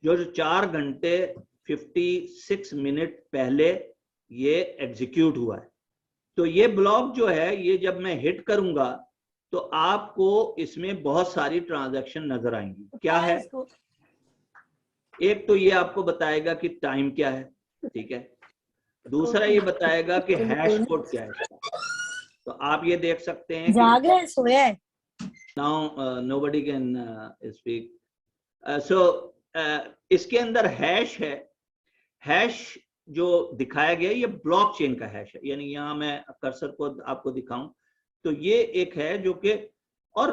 जो 4 घंटे 56 मिनट पहले ये एग्जीक्यूट हुआ है। तो ये ब्लॉक जो है, ये जब मैं हिट करूंगा तो आपको इसमें बहुत सारी ट्रांजैक्शन नजर आएंगी। क्या है, एक तो ये आपको बताएगा कि टाइम क्या है, ठीक है। दूसरा ये बताएगा कि हैश कोड क्या है। तो आप ये देख सकते हैं कि सोया नाउ नोबडी कैन स्पीक। सो इसके अंदर हैश है। हैश जो दिखाया गया ये ब्लॉकचेन का हैश है, यानी यहां मैं कर्सर को आपको दिखाऊं तो ये एक है जो कि, और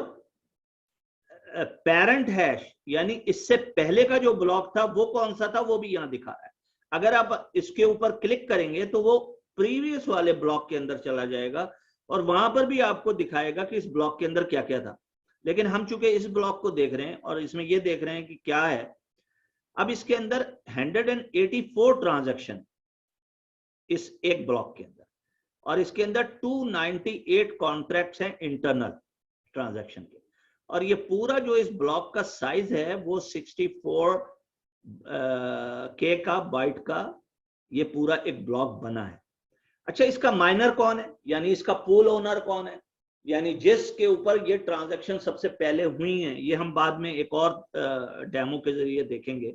पेरेंट हैश यानी इससे पहले का जो ब्लॉक था वो कौन सा था वो भी यहां दिखा रहा है। अगर आप इसके ऊपर क्लिक करेंगे तो वो प्रीवियस वाले ब्लॉक के अंदर चला जाएगा और वहां पर भी आपको दिखाएगा कि इस ब्लॉक के अंदर क्या क्या था। लेकिन हम चूंकि इस ब्लॉक को देख रहे हैं और इसमें ये देख रहे हैं कि क्या है। अब इसके अंदर 184 ट्रांजैक्शन इस एक ब्लॉक के अंदर, और इसके अंदर 298 कॉन्ट्रैक्ट्स हैं इंटरनल ट्रांजैक्शन के। और ये पूरा जो इस ब्लॉक का साइज है वो 64 के का बाइट का ये पूरा एक ब्लॉक बना है। अच्छा, इसका माइनर कौन है, यानी इसका पूल ओनर कौन है, यानी जिसके ऊपर ये ट्रांजैक्शन सबसे पहले हुई हैं। ये हम बाद में एक और डेमो के जरिए देखेंगे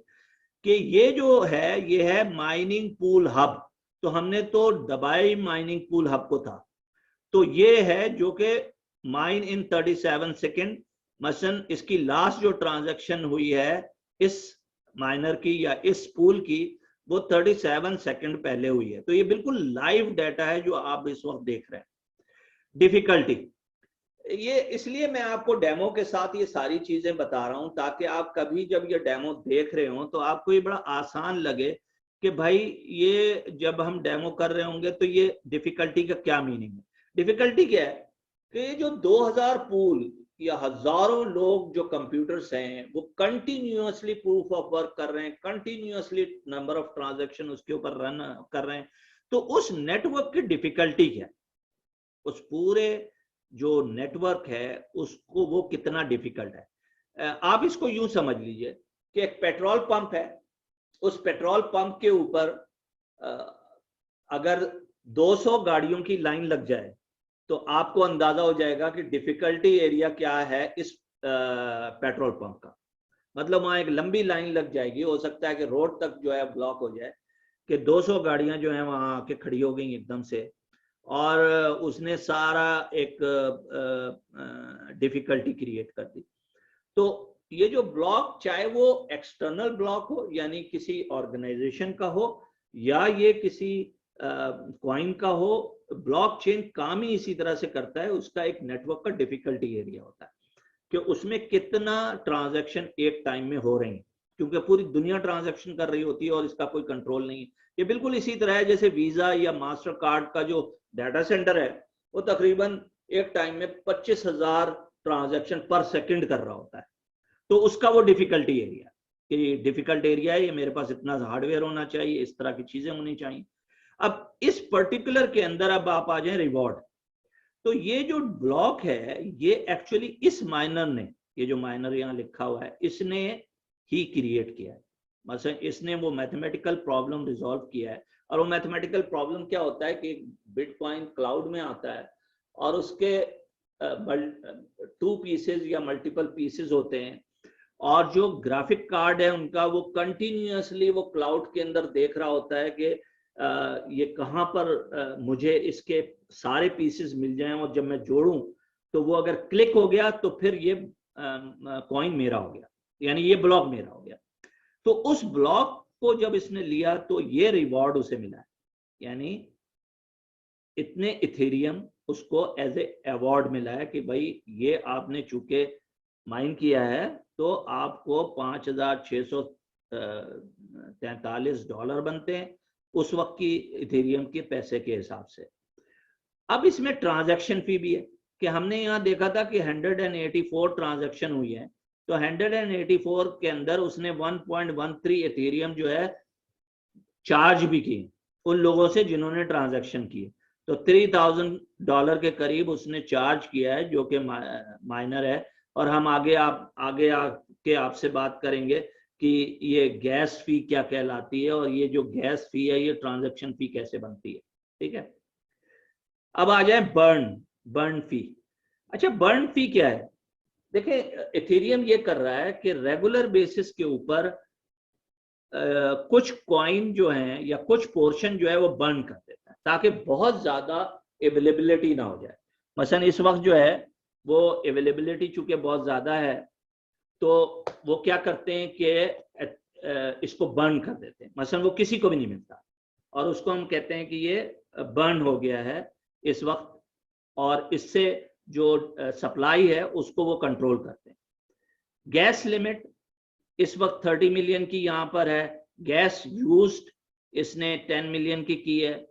कि ये जो है ये है माइनिंग पूल हब। तो हमने तो दबाई माइनिंग पूल हब को था, तो ये है जो कि माइन इन 37 सेकेंड। मसलन इसकी लास्ट जो ट्रांजैक्शन हुई है इस माइनर की या इस पूल की, वो 37 सेकेंड पहले हुई है। तो ये बिल्कुल लाइव डाटा है जो आप इस वक्त देख रहे हैं। डिफिकल्टी, ये इसलिए मैं आपको डेमो के साथ ये सारी चीजें बता रहा हूं ताकि आप कभी जब ये डेमो देख रहे हो तो आपको ये बड़ा आसान लगे कि भाई ये जब हम डेमो कर रहे होंगे तो ये डिफिकल्टी का क्या मीनिंग है। डिफिकल्टी क्या है कि ये जो 2000 पूल या हजारों लोग जो कंप्यूटर्स हैं वो कंटिन्यूअसली प्रूफ ऑफ वर्क कर रहे हैं, कंटिन्यूअसली नंबर ऑफ ट्रांजैक्शन उसके ऊपर रन कर रहे हैं। तो उस नेटवर्क की डिफिकल्टी क्या है, उस पूरे जो नेटवर्क है उसको वो कितना डिफिकल्ट है। आप इसको यूं समझ लीजिए कि एक पेट्रोल पंप है, उस पेट्रोल पंप के ऊपर अगर 200 गाड़ियों की लाइन लग जाए तो आपको अंदाजा हो जाएगा कि डिफिकल्टी एरिया क्या है इस पेट्रोल पंप का। मतलब वहां एक लंबी लाइन लग जाएगी, हो सकता है कि रोड तक जो है ब्लॉक हो जाए कि 200 गाड़ियां जो है वहां आके खड़ी हो गई एकदम से, और उसने सारा एक डिफिकल्टी क्रिएट कर दी। तो ये जो ब्लॉक, चाहे वो एक्सटर्नल ब्लॉक हो यानी किसी ऑर्गेनाइजेशन का हो या ये किसी कॉइन का हो, ब्लॉकचेन काम ही इसी तरह से करता है। उसका एक नेटवर्क का डिफिकल्टी एरिया होता है कि उसमें कितना ट्रांजैक्शन एक टाइम में हो रही है, क्योंकि पूरी दुनिया ट्रांजैक्शन कर रही होती है और इसका कोई कंट्रोल नहीं है। ये बिल्कुल इसी तरह है जैसे वीजा या मास्टर कार्ड का जो डाटा सेंटर है वो तकरीबन एक टाइम में 25,000 ट्रांजैक्शन पर सेकंड कर रहा होता है, तो उसका वो डिफिकल्टी एरिया कि डिफिकल्ट एरिया है, ये मेरे पास इतना हार्डवेयर होना चाहिए, इस तरह की चीजें होनी चाहिए। अब इस पर्टिकुलर के अंदर अब आप आ जाए रिवॉर्ड। तो ये जो ब्लॉक है ये एक्चुअली इस माइनर ने, ये जो माइनर यहाँ लिखा हुआ है, इसने ही क्रिएट किया है। मतलब इसने वो मैथमेटिकल प्रॉब्लम रिजॉल्व किया है। और वो मैथमेटिकल प्रॉब्लम क्या होता है कि बिटकॉइन क्लाउड में आता है और उसके 2 पीसेज या मल्टीपल पीसेज होते हैं, और जो ग्राफिक कार्ड है उनका वो कंटिन्यूअसली वो क्लाउड के अंदर देख रहा होता है कि ये कहाँ पर मुझे इसके सारे पीसेस मिल जाएं, और जब मैं जोड़ूं तो वो अगर क्लिक हो गया तो फिर ये कॉइन मेरा हो गया, यानी ये ब्लॉक मेरा हो गया। तो उस ब्लॉक को जब इसने लिया तो ये रिवॉर्ड उसे मिला है, यानी इतने इथेरियम उसको एज ए अवार्ड मिला है कि भाई ये आपने चूंकि माइन किया है तो आपको $5,643 बनते हैं उस वक्त की इथेरियम के पैसे के हिसाब से। अब इसमें ट्रांजैक्शन फी भी है कि हमने यहाँ देखा था कि 184 ट्रांजैक्शन हुई है, तो 184 के अंदर उसने 1.13 इथेरियम जो है चार्ज भी किए उन लोगों से जिन्होंने ट्रांजैक्शन किए। तो $3,000 के करीब उसने चार्ज किया है, जो कि माइनर है। और हम आगे आके आपसे बात करेंगे कि ये गैस फी क्या कहलाती है, और ये जो गैस फी है ये ट्रांजैक्शन फी कैसे बनती है। ठीक है, अब आ जाए बर्न फी। अच्छा, बर्न फी क्या है? देखिए, इथेरियम ये कर रहा है कि रेगुलर बेसिस के ऊपर कुछ कॉइन जो है या कुछ पोर्शन जो है वो बर्न कर देता है ताकि बहुत ज्यादा अवेलेबिलिटी ना हो जाए। मसलन इस वक्त जो है वो अवेलेबिलिटी चूंकि बहुत ज्यादा है, तो वो क्या करते हैं कि इसको बर्न कर देते हैं। मसलन वो किसी को भी नहीं मिलता और उसको हम कहते हैं कि ये बर्न हो गया है इस वक्त, और इससे जो सप्लाई है उसको वो कंट्रोल करते हैं। गैस लिमिट इस वक्त 30 मिलियन की यहाँ पर है। गैस यूज्ड इसने 10 मिलियन की है,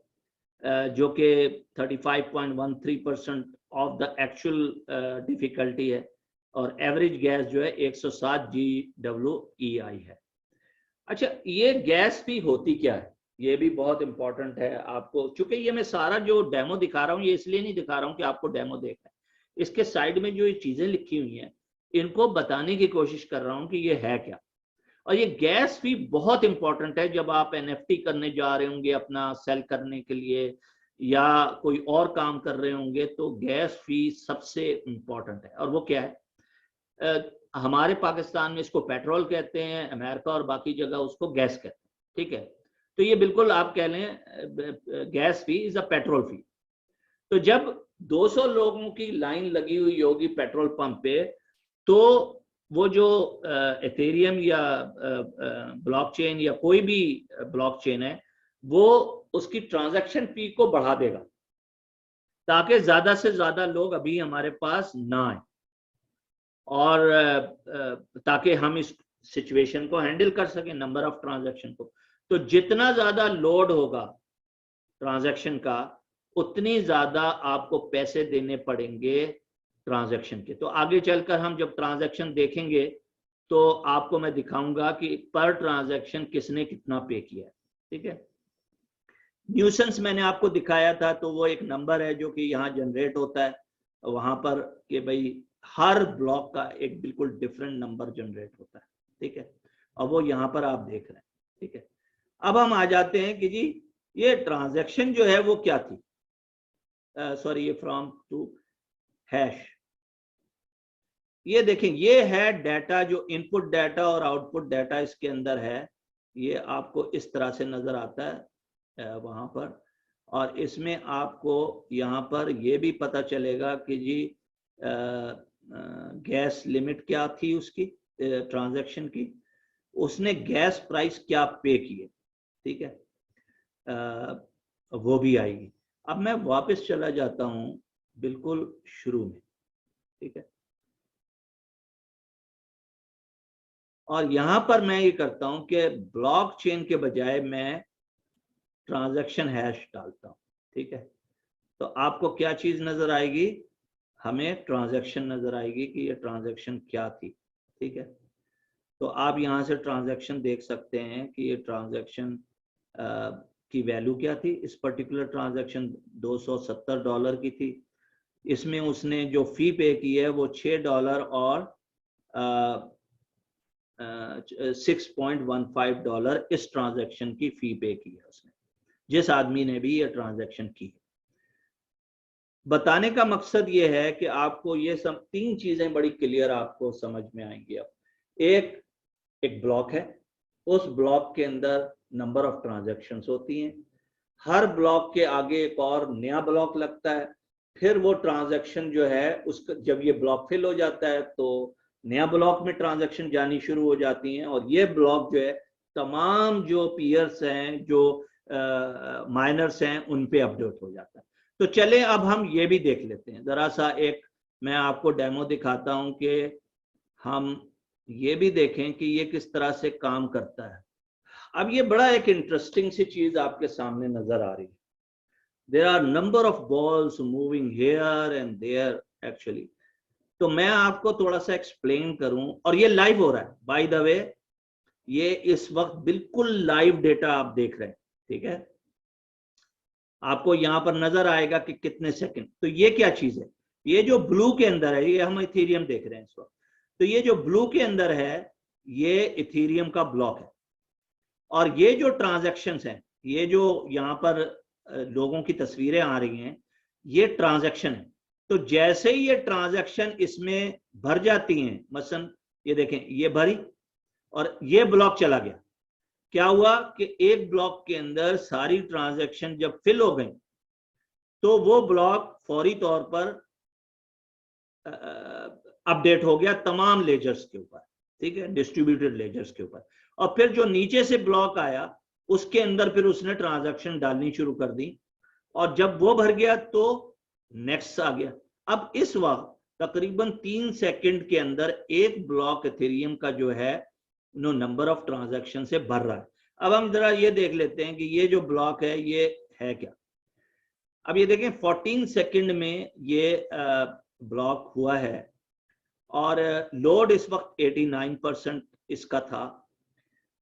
जो कि 35.13% ऑफ द एक्चुअल डिफिकल्टी है, और एवरेज गैस जो है 107 GWEI है। अच्छा, ये गैस भी होती क्या है, ये भी बहुत इंपॉर्टेंट है आपको। चूंकि ये मैं सारा जो डेमो दिखा रहा हूँ ये इसलिए नहीं दिखा रहा हूँ कि आपको डेमो देखना है, इसके साइड में जो ये चीजें लिखी हुई हैं इनको बताने की कोशिश कर रहा हूँ कि ये है क्या। और ये गैस फी बहुत इंपॉर्टेंट है जब आप NFT करने जा रहे होंगे अपना सेल करने के लिए, या कोई और काम कर रहे होंगे, तो गैस फी सबसे इंपॉर्टेंट है। और वो क्या है? हमारे पाकिस्तान में इसको पेट्रोल कहते हैं, अमेरिका और बाकी जगह उसको गैस कहते हैं। ठीक है, तो ये बिल्कुल आप कह लें gas fee is a petrol fee. तो जब 200 लोगों की लाइन लगी हुई होगी पेट्रोल पंप पे, तो वो जो इथेरियम या ब्लॉकचेन या कोई भी ब्लॉकचेन है वो उसकी ट्रांजैक्शन फी को बढ़ा देगा ताकि ज्यादा से ज्यादा लोग अभी हमारे पास ना आए, और ताकि हम इस सिचुएशन को हैंडल कर सकें, नंबर ऑफ ट्रांजैक्शन को। तो जितना ज्यादा लोड होगा ट्रांजैक्शन का उतनी ज्यादा आपको पैसे देने पड़ेंगे ट्रांजैक्शन के। तो आगे चलकर हम जब ट्रांजैक्शन देखेंगे तो आपको मैं दिखाऊंगा कि पर ट्रांजैक्शन किसने कितना पे किया है। ठीक है, न्यूसेंस मैंने आपको दिखाया था, तो वो एक नंबर है जो कि यहाँ जनरेट होता है वहां पर कि भाई हर ब्लॉक का एक बिल्कुल डिफरेंट नंबर जनरेट होता है। ठीक है, और वो यहाँ पर आप देख रहे हैं। ठीक है, अब हम आ जाते हैं कि जी ये ट्रांजैक्शन जो है वो क्या थी। सॉरी, ये फ्रॉम टू हैश। ये देखें, ये है डाटा, जो इनपुट डाटा और आउटपुट डाटा इसके अंदर है। ये आपको इस तरह से नजर आता है वहां पर, और इसमें आपको यहाँ पर ये भी पता चलेगा कि जी गैस लिमिट क्या थी उसकी ट्रांजैक्शन की, उसने गैस प्राइस क्या पे किए। ठीक है, वो भी आएगी। अब मैं वापस चला जाता हूं बिल्कुल शुरू में। ठीक है, और यहां पर मैं ये करता हूं कि ब्लॉकचेन के बजाय मैं ट्रांजैक्शन हैश डालता हूं। ठीक है, तो आपको क्या चीज नजर आएगी हमें ट्रांजैक्शन नजर आएगी कि ये ट्रांजैक्शन क्या थी। ठीक है, तो आप यहाँ से ट्रांजैक्शन देख सकते हैं कि ये ट्रांजैक्शन की वैल्यू क्या थी। इस पर्टिकुलर ट्रांजैक्शन $270 की थी। इसमें उसने जो फी पे की है वो $6 और $6.15 इस ट्रांजैक्शन की फी पे की है उसने, जिस आदमी ने भी ये ट्रांजैक्शन की है। बताने का मकसद ये है कि आपको ये सब तीन चीजें बड़ी क्लियर आपको समझ में आएंगी। अब एक ब्लॉक है, उस ब्लॉक के अंदर नंबर ऑफ ट्रांजैक्शंस होती हैं, हर ब्लॉक के आगे एक और नया ब्लॉक लगता है, फिर वो ट्रांजैक्शन जो है उसका जब ये ब्लॉक फिल हो जाता है तो नया ब्लॉक में ट्रांजैक्शन जानी शुरू हो जाती हैं, और ये ब्लॉक जो है तमाम जो पीयर्स हैं, जो माइनर्स हैं, उन पे अपडेट हो जाता है। तो चले अब हम ये भी देख लेते हैं जरा सा, एक मैं आपको डेमो दिखाता हूं कि हम ये भी देखें कि ये किस तरह से काम करता है। अब ये बड़ा एक इंटरेस्टिंग सी चीज आपके सामने नजर आ रही है। There are number of balls moving here and there actually. तो मैं आपको थोड़ा सा एक्सप्लेन करूं, और ये लाइव हो रहा है बाय द वे, ये इस वक्त बिल्कुल लाइव डेटा आप देख रहे हैं। ठीक है, आपको यहां पर नजर आएगा कि कितने सेकंड। तो ये क्या चीज है, ये जो ब्लू के अंदर है, ये हम इथेरियम देख रहे हैं इस वक्त। तो ये जो ब्लू के अंदर है ये इथेरियम का ब्लॉक है, और ये जो ट्रांजैक्शंस हैं, ये जो यहाँ पर लोगों की तस्वीरें आ रही हैं, ये ट्रांजैक्शन है। तो जैसे ही ये ट्रांजैक्शन इसमें भर जाती हैं, मसलन ये देखें ये भरी और ये ब्लॉक चला गया, क्या हुआ कि एक ब्लॉक के अंदर सारी ट्रांजैक्शन जब फिल हो गई तो वो ब्लॉक फौरी तौर पर अपडेट हो गया तमाम लेजर्स के ऊपर। ठीक है, डिस्ट्रीब्यूटेड लेजर्स के ऊपर। और फिर जो नीचे से ब्लॉक आया उसके अंदर फिर उसने ट्रांजैक्शन डालनी शुरू कर दी, और जब वो भर गया तो नेक्स्ट आ गया। अब इस वक्त तकरीबन 3 सेकंड के अंदर एक ब्लॉक इथेरियम का जो है नो नंबर ऑफ ट्रांजैक्शन से भर रहा है। अब हम जरा ये देख लेते हैं कि ये जो ब्लॉक है ये है क्या। अब ये देखें 14 सेकंड में ये ब्लॉक हुआ है, और लोड इस वक्त 89% इसका था,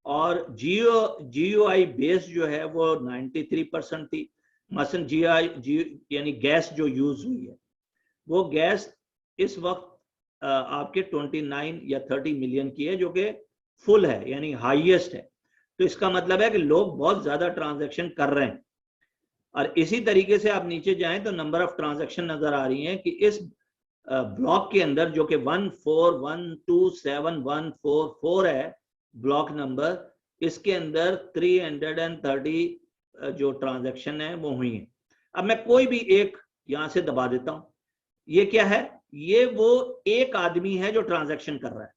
और GUI बेस जो है वो 93% थी। मसलन GUI यानी गैस जो यूज हुई है, वो गैस इस वक्त आपके 29 या 30 मिलियन की है, जो कि फुल है यानी हाईएस्ट है। तो इसका मतलब है कि लोग बहुत ज्यादा ट्रांजैक्शन कर रहे हैं। और इसी तरीके से आप नीचे जाएं तो नंबर ऑफ ट्रांजैक्शन नजर आ रही हैं कि इस ब्लॉक के अंदर जो कि 1412744 है ब्लॉक नंबर, इसके अंदर 330 जो ट्रांजैक्शन है वो हुई है। अब मैं कोई भी एक यहां से दबा देता हूं, ये क्या है, ये वो एक आदमी है जो ट्रांजैक्शन कर रहा है,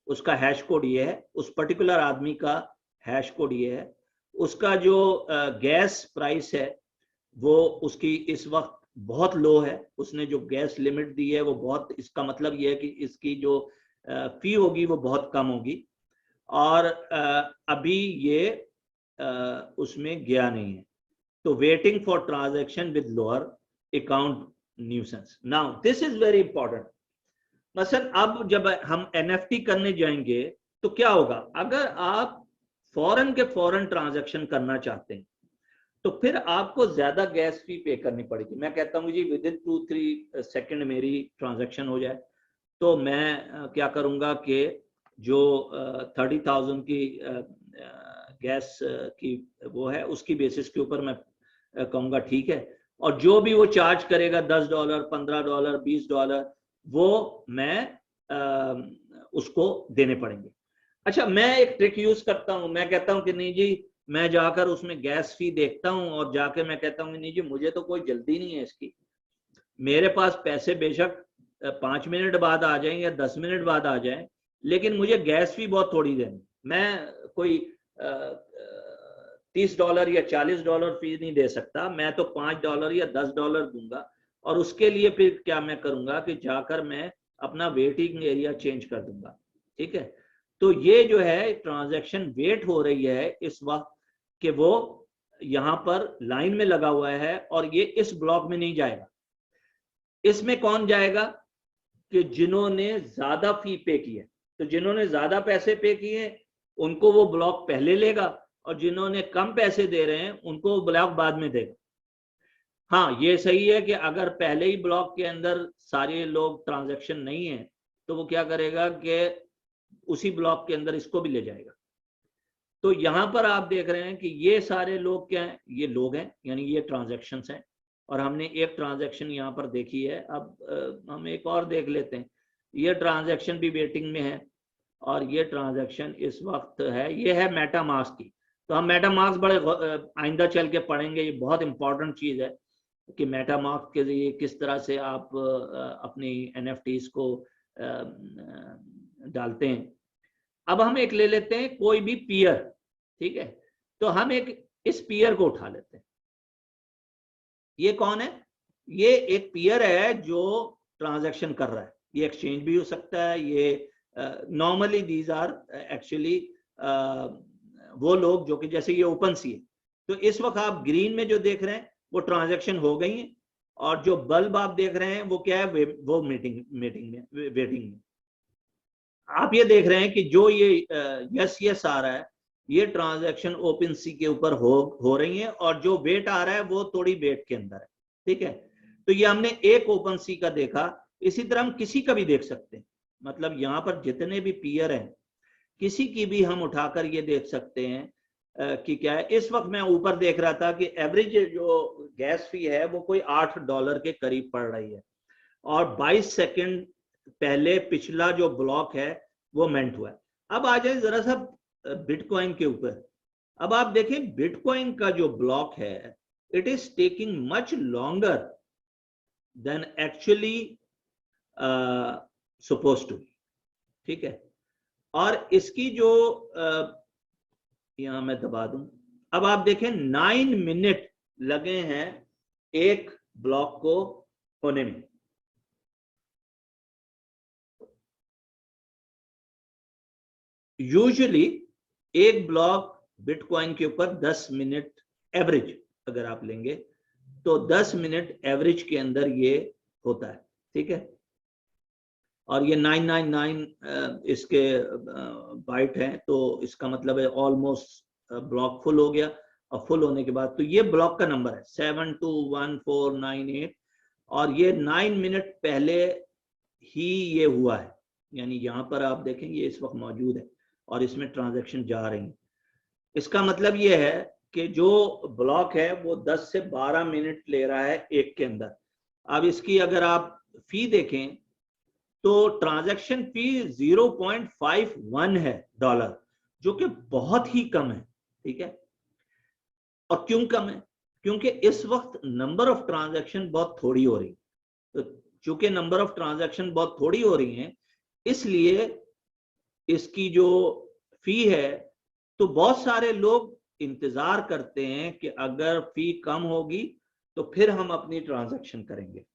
उसका हैश कोड ये है, उस पर्टिकुलर आदमी का हैश कोड ये है। उसका जो गैस प्राइस है वो उसकी इस वक्त बहुत लो है, उसने जो गैस लिमिट दी है वो बहुत, इसका मतलब ये है कि इसकी जो फी होगी वो बहुत कम होगी, और अभी ये उसमें गया नहीं है। तो waiting for transaction with lower account nuisance. Now this is very important. मसलन अब जब हम NFT करने जाएंगे तो क्या होगा, अगर आप फौरन के फौरन ट्रांजैक्शन करना चाहते हैं तो फिर आपको ज्यादा गैस फी पे करनी पड़ेगी। मैं कहता हूँ जी विद इन 2-3 सेकंड मेरी ट्रांजैक्शन हो जाए, तो मैं क्या करूंगा कि जो 30,000 की गैस की वो है उसकी बेसिस के ऊपर मैं कहूँगा ठीक है, और जो भी वो चार्ज करेगा $10, $15, $20, वो मैं उसको देने पड़ेंगे। अच्छा, मैं एक ट्रिक यूज करता हूँ, मैं कहता हूँ कि नहीं जी, मैं जाकर उसमें गैस फी देखता हूँ और जाके मैं कहता हूँ नहीं जी मुझे तो कोई जल्दी नहीं है इसकी, मेरे पास पैसे बेशक 5 मिनट बाद आ जाएं या 10 मिनट बाद आ जाएं, लेकिन मुझे गैस फी बहुत थोड़ी देनी, मैं कोई $30 या $40 फी नहीं दे सकता, मैं तो $5 या $10 दूंगा, और उसके लिए फिर क्या मैं करूंगा कि जाकर मैं अपना वेटिंग एरिया चेंज कर दूंगा। ठीक है, तो ये जो है ट्रांजैक्शन वेट हो रही है इस वक्त कि वो यहाँ पर लाइन में लगा हुआ है और ये इस ब्लॉक में नहीं जाएगा। इसमें कौन जाएगा कि जिन्होंने ज्यादा फी पे की है, तो जिन्होंने ज्यादा पैसे पे किए उनको वो ब्लॉक पहले लेगा, और जिन्होंने कम पैसे दे रहे हैं उनको वो ब्लॉक बाद में देगा। हाँ, ये सही है कि अगर पहले ही ब्लॉक के अंदर सारे लोग ट्रांजैक्शन नहीं है तो वो क्या करेगा कि उसी ब्लॉक के अंदर इसको भी ले जाएगा। तो यहां पर आप देख रहे हैं कि ये सारे लोग क्या हैं, ये लोग हैं, यानी ये ट्रांजैक्शंस हैं, और हमने एक ट्रांजैक्शन यहाँ पर देखी है। अब हम एक और देख लेते हैं। ये ट्रांजैक्शन भी वेटिंग में है, और ये ट्रांजैक्शन इस वक्त है, ये है मेटामास्क की। तो हम मेटामास्क बड़े आइंदा चल के पढ़ेंगे, ये बहुत इंपॉर्टेंट चीज है कि मेटामास्क के लिए किस तरह से आप अपनी NFTs को डालते हैं। अब हम एक ले लेते हैं कोई भी पीयर, ठीक है। तो हम एक इस पीयर को उठा लेते हैं। ये कौन है? ये एक पीयर है जो ट्रांजैक्शन कर रहा है। ये एक्सचेंज भी हो सकता है, ये नॉर्मली दीज आर एक्चुअली वो लोग जो कि जैसे ये ओपन सी है। तो इस वक्त आप ग्रीन में जो देख रहे हैं वो ट्रांजैक्शन हो गई है, और जो बल्ब आप देख रहे हैं वो क्या है, वो वेटिंग में। आप ये देख रहे हैं कि जो ये यस आ रहा है, ये ट्रांजैक्शन ओपन सी के ऊपर हो रही है, और जो वेट आ रहा है वो थोड़ी वेट के अंदर है, ठीक है। तो ये हमने एक ओपन सी का देखा, इसी तरह हम किसी का भी देख सकते हैं। मतलब यहाँ पर जितने भी पीयर हैं, किसी की भी हम उठाकर ये देख सकते हैं कि क्या है। इस वक्त मैं ऊपर देख रहा था कि एवरेज जो गैस फी है वो कोई $8 के करीब पड़ रही है, और 22 सेकंड पहले पिछला जो ब्लॉक है वो मेंट हुआ है। अब आ जाए जरा सा बिटकॉइन के ऊपर। अब आप देखें बिटकॉइन का जो ब्लॉक है, it is taking much longer than actually suppose to, ठीक है। और इसकी जो यहां मैं दबा दूं, अब आप देखें 9 मिनट लगे हैं एक ब्लॉक को होने में। यूजुअली एक ब्लॉक बिटकॉइन के ऊपर 10 मिनट एवरेज अगर आप लेंगे तो 10 मिनट एवरेज के अंदर ये होता है, ठीक है। और ये 999 इसके बाइट हैं, तो इसका मतलब है ऑलमोस्ट ब्लॉक फुल हो गया। और फुल होने के बाद तो ये ब्लॉक का नंबर है 721498, और ये 9 मिनट पहले ही ये हुआ है। यानी यहाँ पर आप देखेंगे ये इस वक्त मौजूद है और इसमें ट्रांजैक्शन जा रही है। इसका मतलब ये है कि जो ब्लॉक है वो 10 से 12 मिनट ले रहा है एक के अंदर। अब इसकी अगर आप फी देखें तो ट्रांजैक्शन फी 0.51 है डॉलर, जो कि बहुत ही कम है, ठीक है। और क्यों कम है? क्योंकि इस वक्त नंबर ऑफ ट्रांजैक्शन बहुत थोड़ी हो रही है। तो चूंकि नंबर ऑफ ट्रांजैक्शन बहुत थोड़ी हो रही है, इसलिए इसकी जो फी है, तो बहुत सारे लोग इंतजार करते हैं कि अगर फी कम होगी तो फिर हम अपनी ट्रांजैक्शन करेंगे,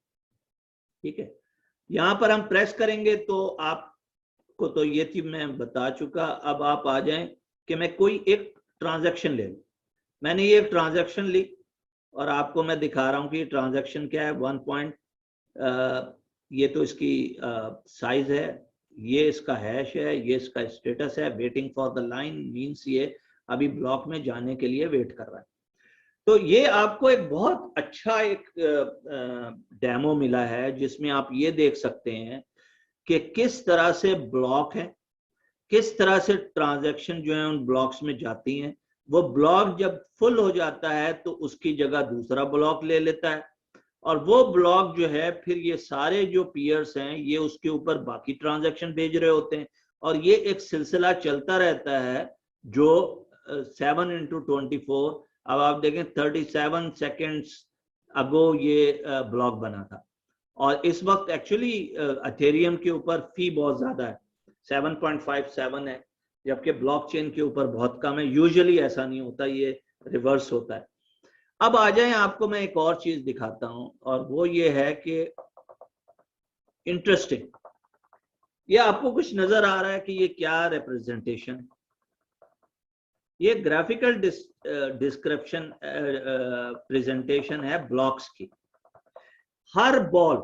ठीक है। यहां पर हम प्रेस करेंगे तो आपको तो ये थी मैं बता चुका। अब आप आ जाएं कि मैं कोई एक ट्रांजैक्शन ले लूं। मैंने ये एक ट्रांजैक्शन ली और आपको मैं दिखा रहा हूं कि ट्रांजैक्शन क्या है। 1 ये तो इसकी साइज है, ये इसका हैश है, ये इसका स्टेटस है। Waiting for the line means ये अभी ब्लॉक में जाने के लिए वेट कर रहा है। तो ये आपको एक बहुत अच्छा एक डेमो मिला है जिसमें आप ये देख सकते हैं कि किस तरह से ब्लॉक है, किस तरह से ट्रांजैक्शन जो है उन ब्लॉक्स में जाती हैं। वो ब्लॉक जब फुल हो जाता है तो उसकी जगह दूसरा ब्लॉक ले लेता है, और वो ब्लॉक जो है फिर ये सारे जो पीयर्स हैं ये उसके ऊपर बाकी ट्रांजैक्शन भेज रहे होते हैं, और ये एक सिलसिला चलता रहता है जो 7x24। अब आप देखें 37 सेकेंड्स अगो ये ब्लॉक बना था, और इस वक्त एक्चुअली एथेरियम के ऊपर फी बहुत ज्यादा है, 7.57 है, जबकि ब्लॉकचेन के ऊपर बहुत कम है। यूजुअली ऐसा नहीं होता, ये रिवर्स होता है। अब आ जाए, आपको मैं एक और चीज दिखाता हूं, और वो ये है कि इंटरेस्टिंग, ये आपको कुछ नजर आ रहा है कि ये क्या रिप्रेजेंटेशन है? ये ग्राफिकल डिस्क्रिप्शन प्रेजेंटेशन है ब्लॉक्स की। हर बॉल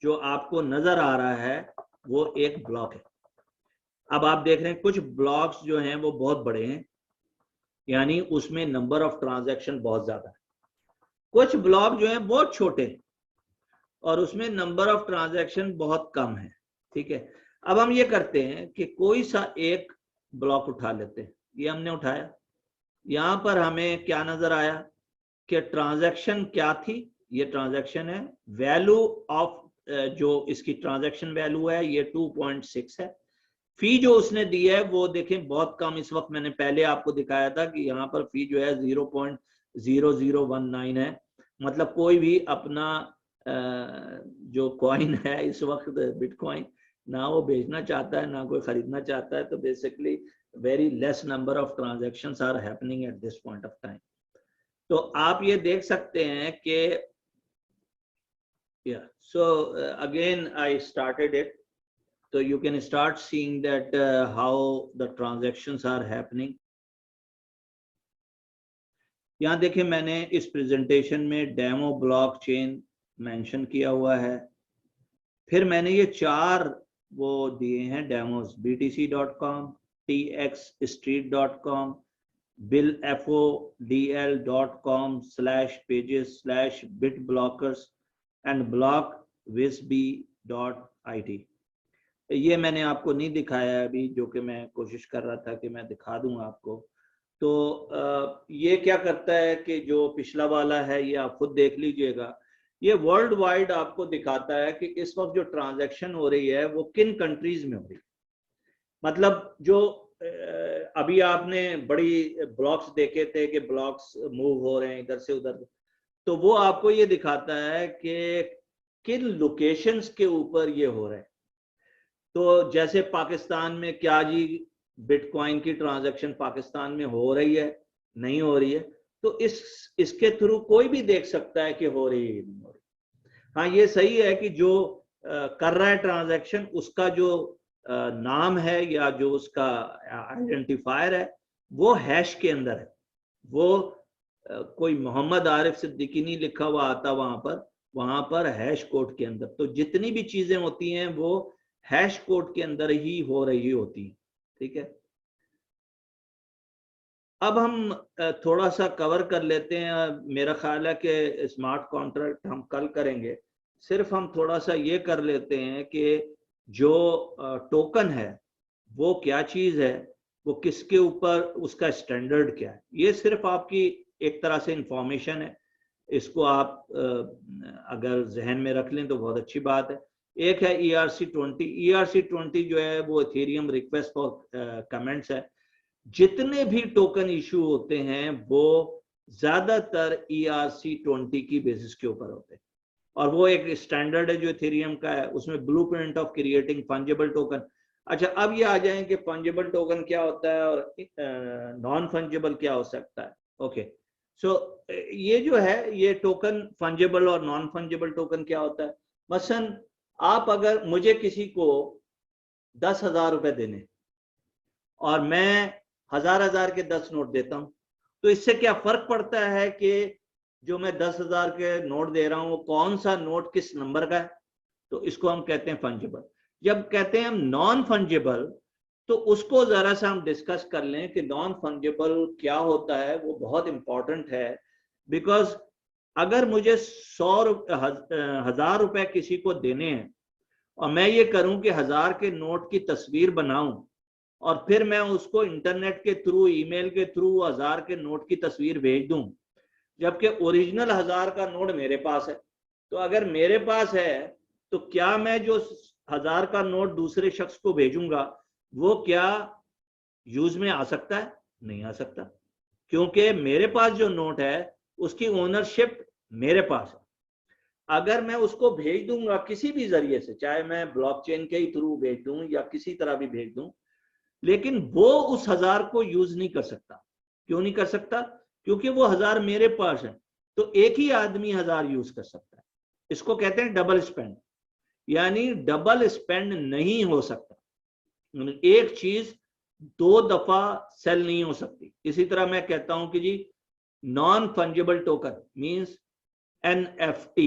जो आपको नजर आ रहा है वो एक ब्लॉक है। अब आप देख रहे हैं कुछ ब्लॉक्स जो हैं वो बहुत बड़े हैं, यानी उसमें नंबर ऑफ ट्रांजैक्शन बहुत ज्यादा है। कुछ ब्लॉक जो हैं बहुत छोटे हैं और उसमें नंबर ऑफ ट्रांजैक्शन बहुत कम है। ठीक है, अब हम ये करते हैं कि कोई सा एक ब्लॉक उठा लेते हैं। ये हमने उठाया, यहां पर हमें क्या नजर आया कि ट्रांजैक्शन क्या थी, ये ट्रांजैक्शन है, वैल्यू ऑफ जो इसकी ट्रांजैक्शन वैल्यू है ये 2.6 है। फी जो उसने दी है वो देखें बहुत कम, इस वक्त मैंने पहले आपको दिखाया था कि यहाँ पर फी जो है 0.0019 है। मतलब कोई भी अपना जो कॉइन है इस वक्त बिटकॉइन, ना वो बेचना चाहता है ना कोई खरीदना चाहता है, तो basically very less number of transactions are happening at this point of time. तो आप ये देख सकते हैं कि so again I started it, so you can start seeing that how the transactions are happening. यहाँ देखिए मैंने इस प्रेजेंटेशन में डेमो ब्लॉकचेन मेंशन किया हुआ है, फिर मैंने ये 4 वो दिए हैं demos, btc.com, txstreet.com, billfodl.com/pages/bitblockers and blockwisb.it। ये मैंने आपको नहीं दिखाया है अभी, जो कि मैं कोशिश कर रहा था कि मैं दिखा दूं आपको। तो ये क्या करता है कि जो पिछला वाला है ये आप खुद देख लीजिएगा, ये वर्ल्ड वाइड आपको दिखाता है कि इस वक्त जो ट्रांजैक्शन हो रही है वो किन कंट्रीज में हो रही है। मतलब जो अभी आपने बड़ी ब्लॉक्स देखे थे कि ब्लॉक्स मूव हो रहे हैं इधर से उधर, तो वो आपको ये दिखाता है कि किन लोकेशंस के ऊपर ये हो रहा है। तो जैसे पाकिस्तान में क्या जी बिटकॉइन की ट्रांजैक्शन पाकिस्तान में हो रही है, नहीं हो रही है, तो इसके थ्रू कोई भी देख सकता है कि हो रही है नहीं हो रही। हाँ ये सही है कि जो कर रहा है ट्रांजैक्शन उसका जो नाम है या जो उसका आइडेंटिफायर है वो हैश के अंदर है, वो कोई मोहम्मद आरिफ सिद्दीकी नहीं लिखा हुआ आता वहां पर हैश कोड के अंदर। तो जितनी भी चीजें होती हैं वो हैश कोड के अंदर ही हो रही होती है। ठीक है, अब हम थोड़ा सा कवर कर लेते हैं। मेरा ख्याल है कि स्मार्ट कॉन्ट्रैक्ट हम कल करेंगे, सिर्फ हम थोड़ा सा ये कर लेते हैं कि जो टोकन है वो क्या चीज है, वो किसके ऊपर, उसका स्टैंडर्ड क्या है, ये सिर्फ आपकी एक तरह से इंफॉर्मेशन है। इसको आप अगर जहन में रख लें तो बहुत अच्छी बात है। एक है ERC-20। ERC-20 जो है वो इथेरियम रिक्वेस्ट फॉर कमेंट्स है। जितने भी टोकन इशू होते हैं वो ज्यादातर ERC-20 की बेसिस के ऊपर होते हैं, और वो एक स्टैंडर्ड है जो इथेरियम का है, उसमें blueprint of creating fungible token. अच्छा, अब ये आ जाए कि फंजिबल टोकन क्या होता है और नॉन फंजिबल क्या हो सकता है। ओके, सो ये जो है ये टोकन फंजिबल और नॉन फंजिबल टोकन क्या होता है। मसलन आप अगर मुझे किसी को 10,000 रुपए देने और मैं हजार के 10 नोट देता हूं, तो इससे क्या फर्क पड़ता है कि जो मैं 10,000 के नोट दे रहा हूं वो कौन सा नोट किस नंबर का है। तो इसको हम कहते हैं फंजिबल। जब कहते हैं हम नॉन फंजिबल, तो उसको जरा सा हम डिस्कस कर लें कि नॉन फंजिबल क्या होता है। वो बहुत इंपॉर्टेंट है, बिकॉज अगर मुझे 1,000 रुपए किसी को देने हैं और मैं ये करूं कि 1000 के नोट की तस्वीर बनाऊं और फिर मैं उसको इंटरनेट के थ्रू, ईमेल के थ्रू 1000 के नोट की तस्वीर भेज दूं, जबकि ओरिजिनल 1000 का नोट मेरे पास है। तो अगर मेरे पास है तो क्या मैं जो 1000 का नोट दूसरे शख्स को भेजूंगा वो क्या यूज में आ सकता है? नहीं आ सकता, क्योंकि मेरे पास जो नोट है उसकी ओनरशिप मेरे पास है। अगर मैं उसको भेज दूंगा किसी भी जरिए से, चाहे मैं ब्लॉकचेन के ही थ्रू भेज दूं या किसी तरह भी भेज दूं, लेकिन वो उस 1000 को यूज नहीं कर सकता। क्यों नहीं कर सकता? क्योंकि वो 1000 मेरे पास है, तो एक ही आदमी 1000 यूज कर सकता है। इसको कहते हैं डबल स्पेंड, यानी डबल स्पेंड नहीं हो सकता। एक चीज 2 दफा सेल नहीं हो सकती। इसी तरह मैं कहता हूं कि जी non fungible token means NFT।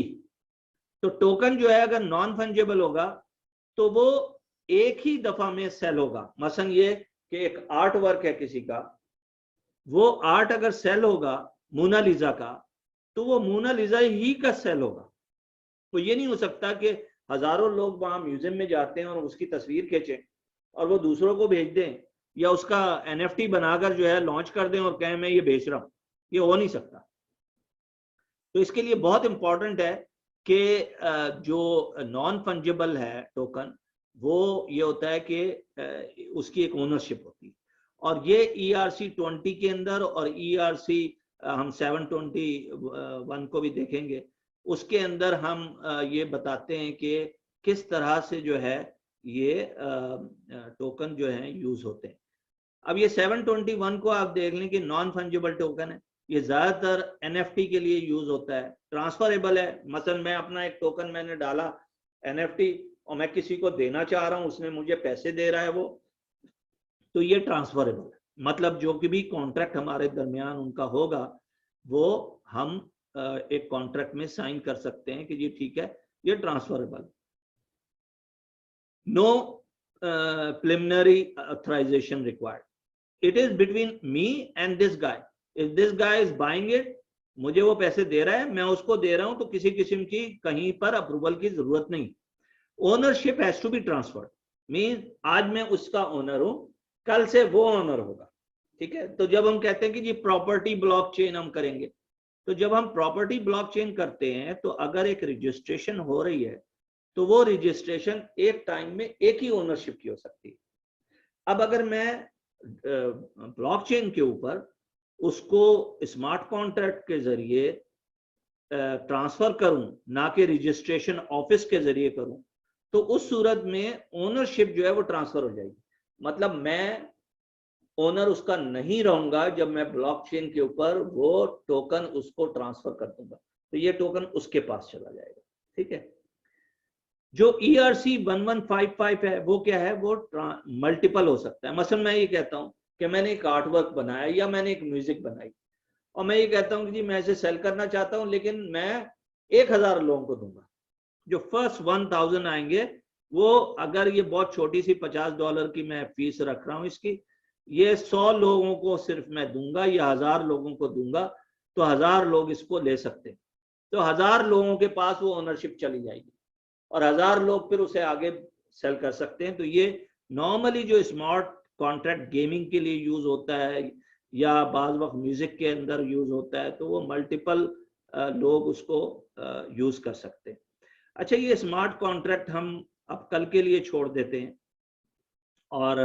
तो टोकन जो है अगर नॉन फंजेबल होगा तो वो एक ही दफा में सेल होगा। मसलन ये कि एक आर्ट वर्क है किसी का, वो आर्ट अगर सेल होगा मोनालिसा का, तो वो मोनालिसा ही का सेल होगा। तो ये नहीं हो सकता कि हजारों लोग वहां म्यूजियम में जाते हैं और उसकी तस्वीर खींचें और वो दूसरों को भेज दें, या उसका एनएफटी बनाकर जो है लॉन्च कर दें और कहें मैं ये बेच रहा हूं। ये हो नहीं सकता। तो इसके लिए बहुत इंपॉर्टेंट है कि जो नॉन फंजेबल है टोकन, वो ये होता है कि उसकी एक ओनरशिप होती है। और ये ERC 20 के अंदर और ERC हम 721 को भी देखेंगे, उसके अंदर हम ये बताते हैं कि किस तरह से जो है ये टोकन जो है यूज होते हैं। अब ये 721 को आप देख लें कि नॉन फंजिबल टोकन है, ये ज्यादातर NFT के लिए यूज होता है, ट्रांसफरेबल है। मसलन मैं अपना एक टोकन मैंने डाला NFT और मैं किसी को देना चाह रहा हूं, उसने मुझे पैसे दे रहा है वो, तो ये ट्रांसफरेबल है। मतलब जो कि भी कॉन्ट्रैक्ट हमारे दरमियान उनका होगा वो हम एक कॉन्ट्रैक्ट में साइन कर सकते हैं कि ये ठीक है, ये transferable. No preliminary authorization required. It is between me and this guy. If this guy is buying it, मुझे वो पैसे दे रहा है, मैं उसको दे रहा हूं, तो किसी किस्म की कहीं पर अप्रूवल की जरूरत नहीं। Ownership has to be transferred, mean आज मैं उसका ओनर हूं, कल से वो ओनर होगा। ठीक है। तो जब हम कहते हैं कि जी प्रॉपर्टी ब्लॉकचेन हम करेंगे, तो जब हम प्रॉपर्टी ब्लॉकचेन करते हैं तो अगर एक रजिस्ट्रेशन हो रही है तो वो रजिस्ट्रेशन एक टाइम में एक ही ओनरशिप की हो सकती है। अब अगर मैं ब्लॉकचेन के ऊपर उसको स्मार्ट कॉन्ट्रैक्ट के जरिए ट्रांसफर करूं, ना कि रजिस्ट्रेशन ऑफिस के जरिए करूं, तो उस सूरत में ओनरशिप जो है वो ट्रांसफर हो जाएगी। मतलब मैं ओनर उसका नहीं रहूंगा जब मैं ब्लॉकचेन के ऊपर वो टोकन उसको ट्रांसफर कर दूंगा, तो ये टोकन उसके पास चला जाएगा। ठीक है। जो ERC 1155 है वो क्या है, वो मल्टीपल हो सकता है। मसलन मैं ये कहता हूं कि मैंने एक आर्ट वर्क बनाया या मैंने एक म्यूजिक बनाई और मैं ये कहता हूं कि जी मैं इसे सेल करना चाहता हूं, लेकिन मैं 1000 लोगों को दूंगा। जो फर्स्ट 1000 आएंगे वो, अगर ये बहुत छोटी सी $50 की मैं फीस रख रहा हूं इसकी, ये 100 लोगों को सिर्फ मैं दूंगा या 1000 लोगों को दूंगा, तो 1000 लोग इसको ले सकते हैं। तो 1000 लोगों के पास वो ओनरशिप चली जाएगी और 1000 लोग फिर उसे आगे सेल कर सकते हैं। तो ये नॉर्मली जो स्मार्ट कॉन्ट्रैक्ट गेमिंग के लिए यूज होता है या बाज वक्त म्यूजिक के अंदर यूज होता है, तो वो मल्टीपल लोग उसको यूज कर सकते हैं। अच्छा, ये स्मार्ट कॉन्ट्रैक्ट हम अब कल के लिए छोड़ देते हैं और